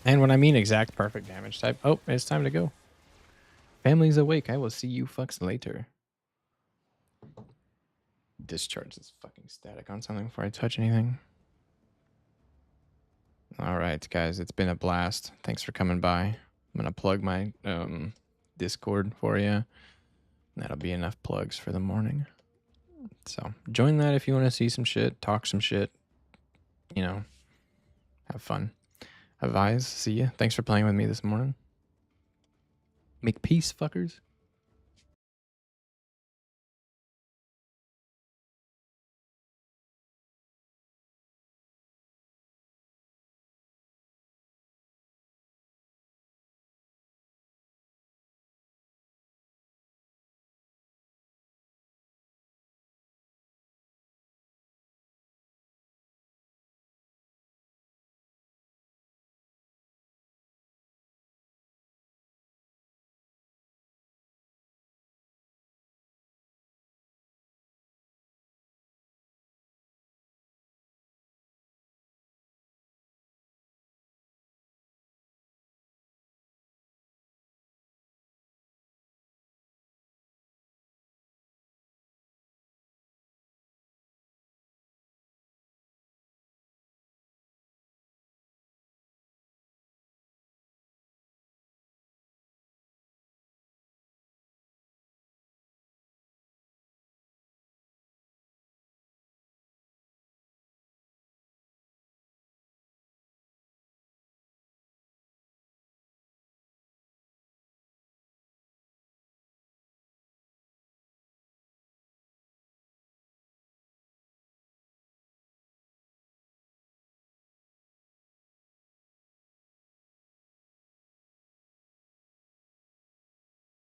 And when I mean exact perfect damage type, oh, it's time to go. Family's awake. I will see you fucks later. Discharge this fucking static on something before I touch anything. All right, guys, it's been a blast. Thanks for coming by. I'm gonna plug my Discord for you. That'll be enough plugs for the morning. So join that if you want to see some shit, talk some shit, you know, have fun. Advise, see ya. Thanks for playing with me this morning. Make peace, fuckers.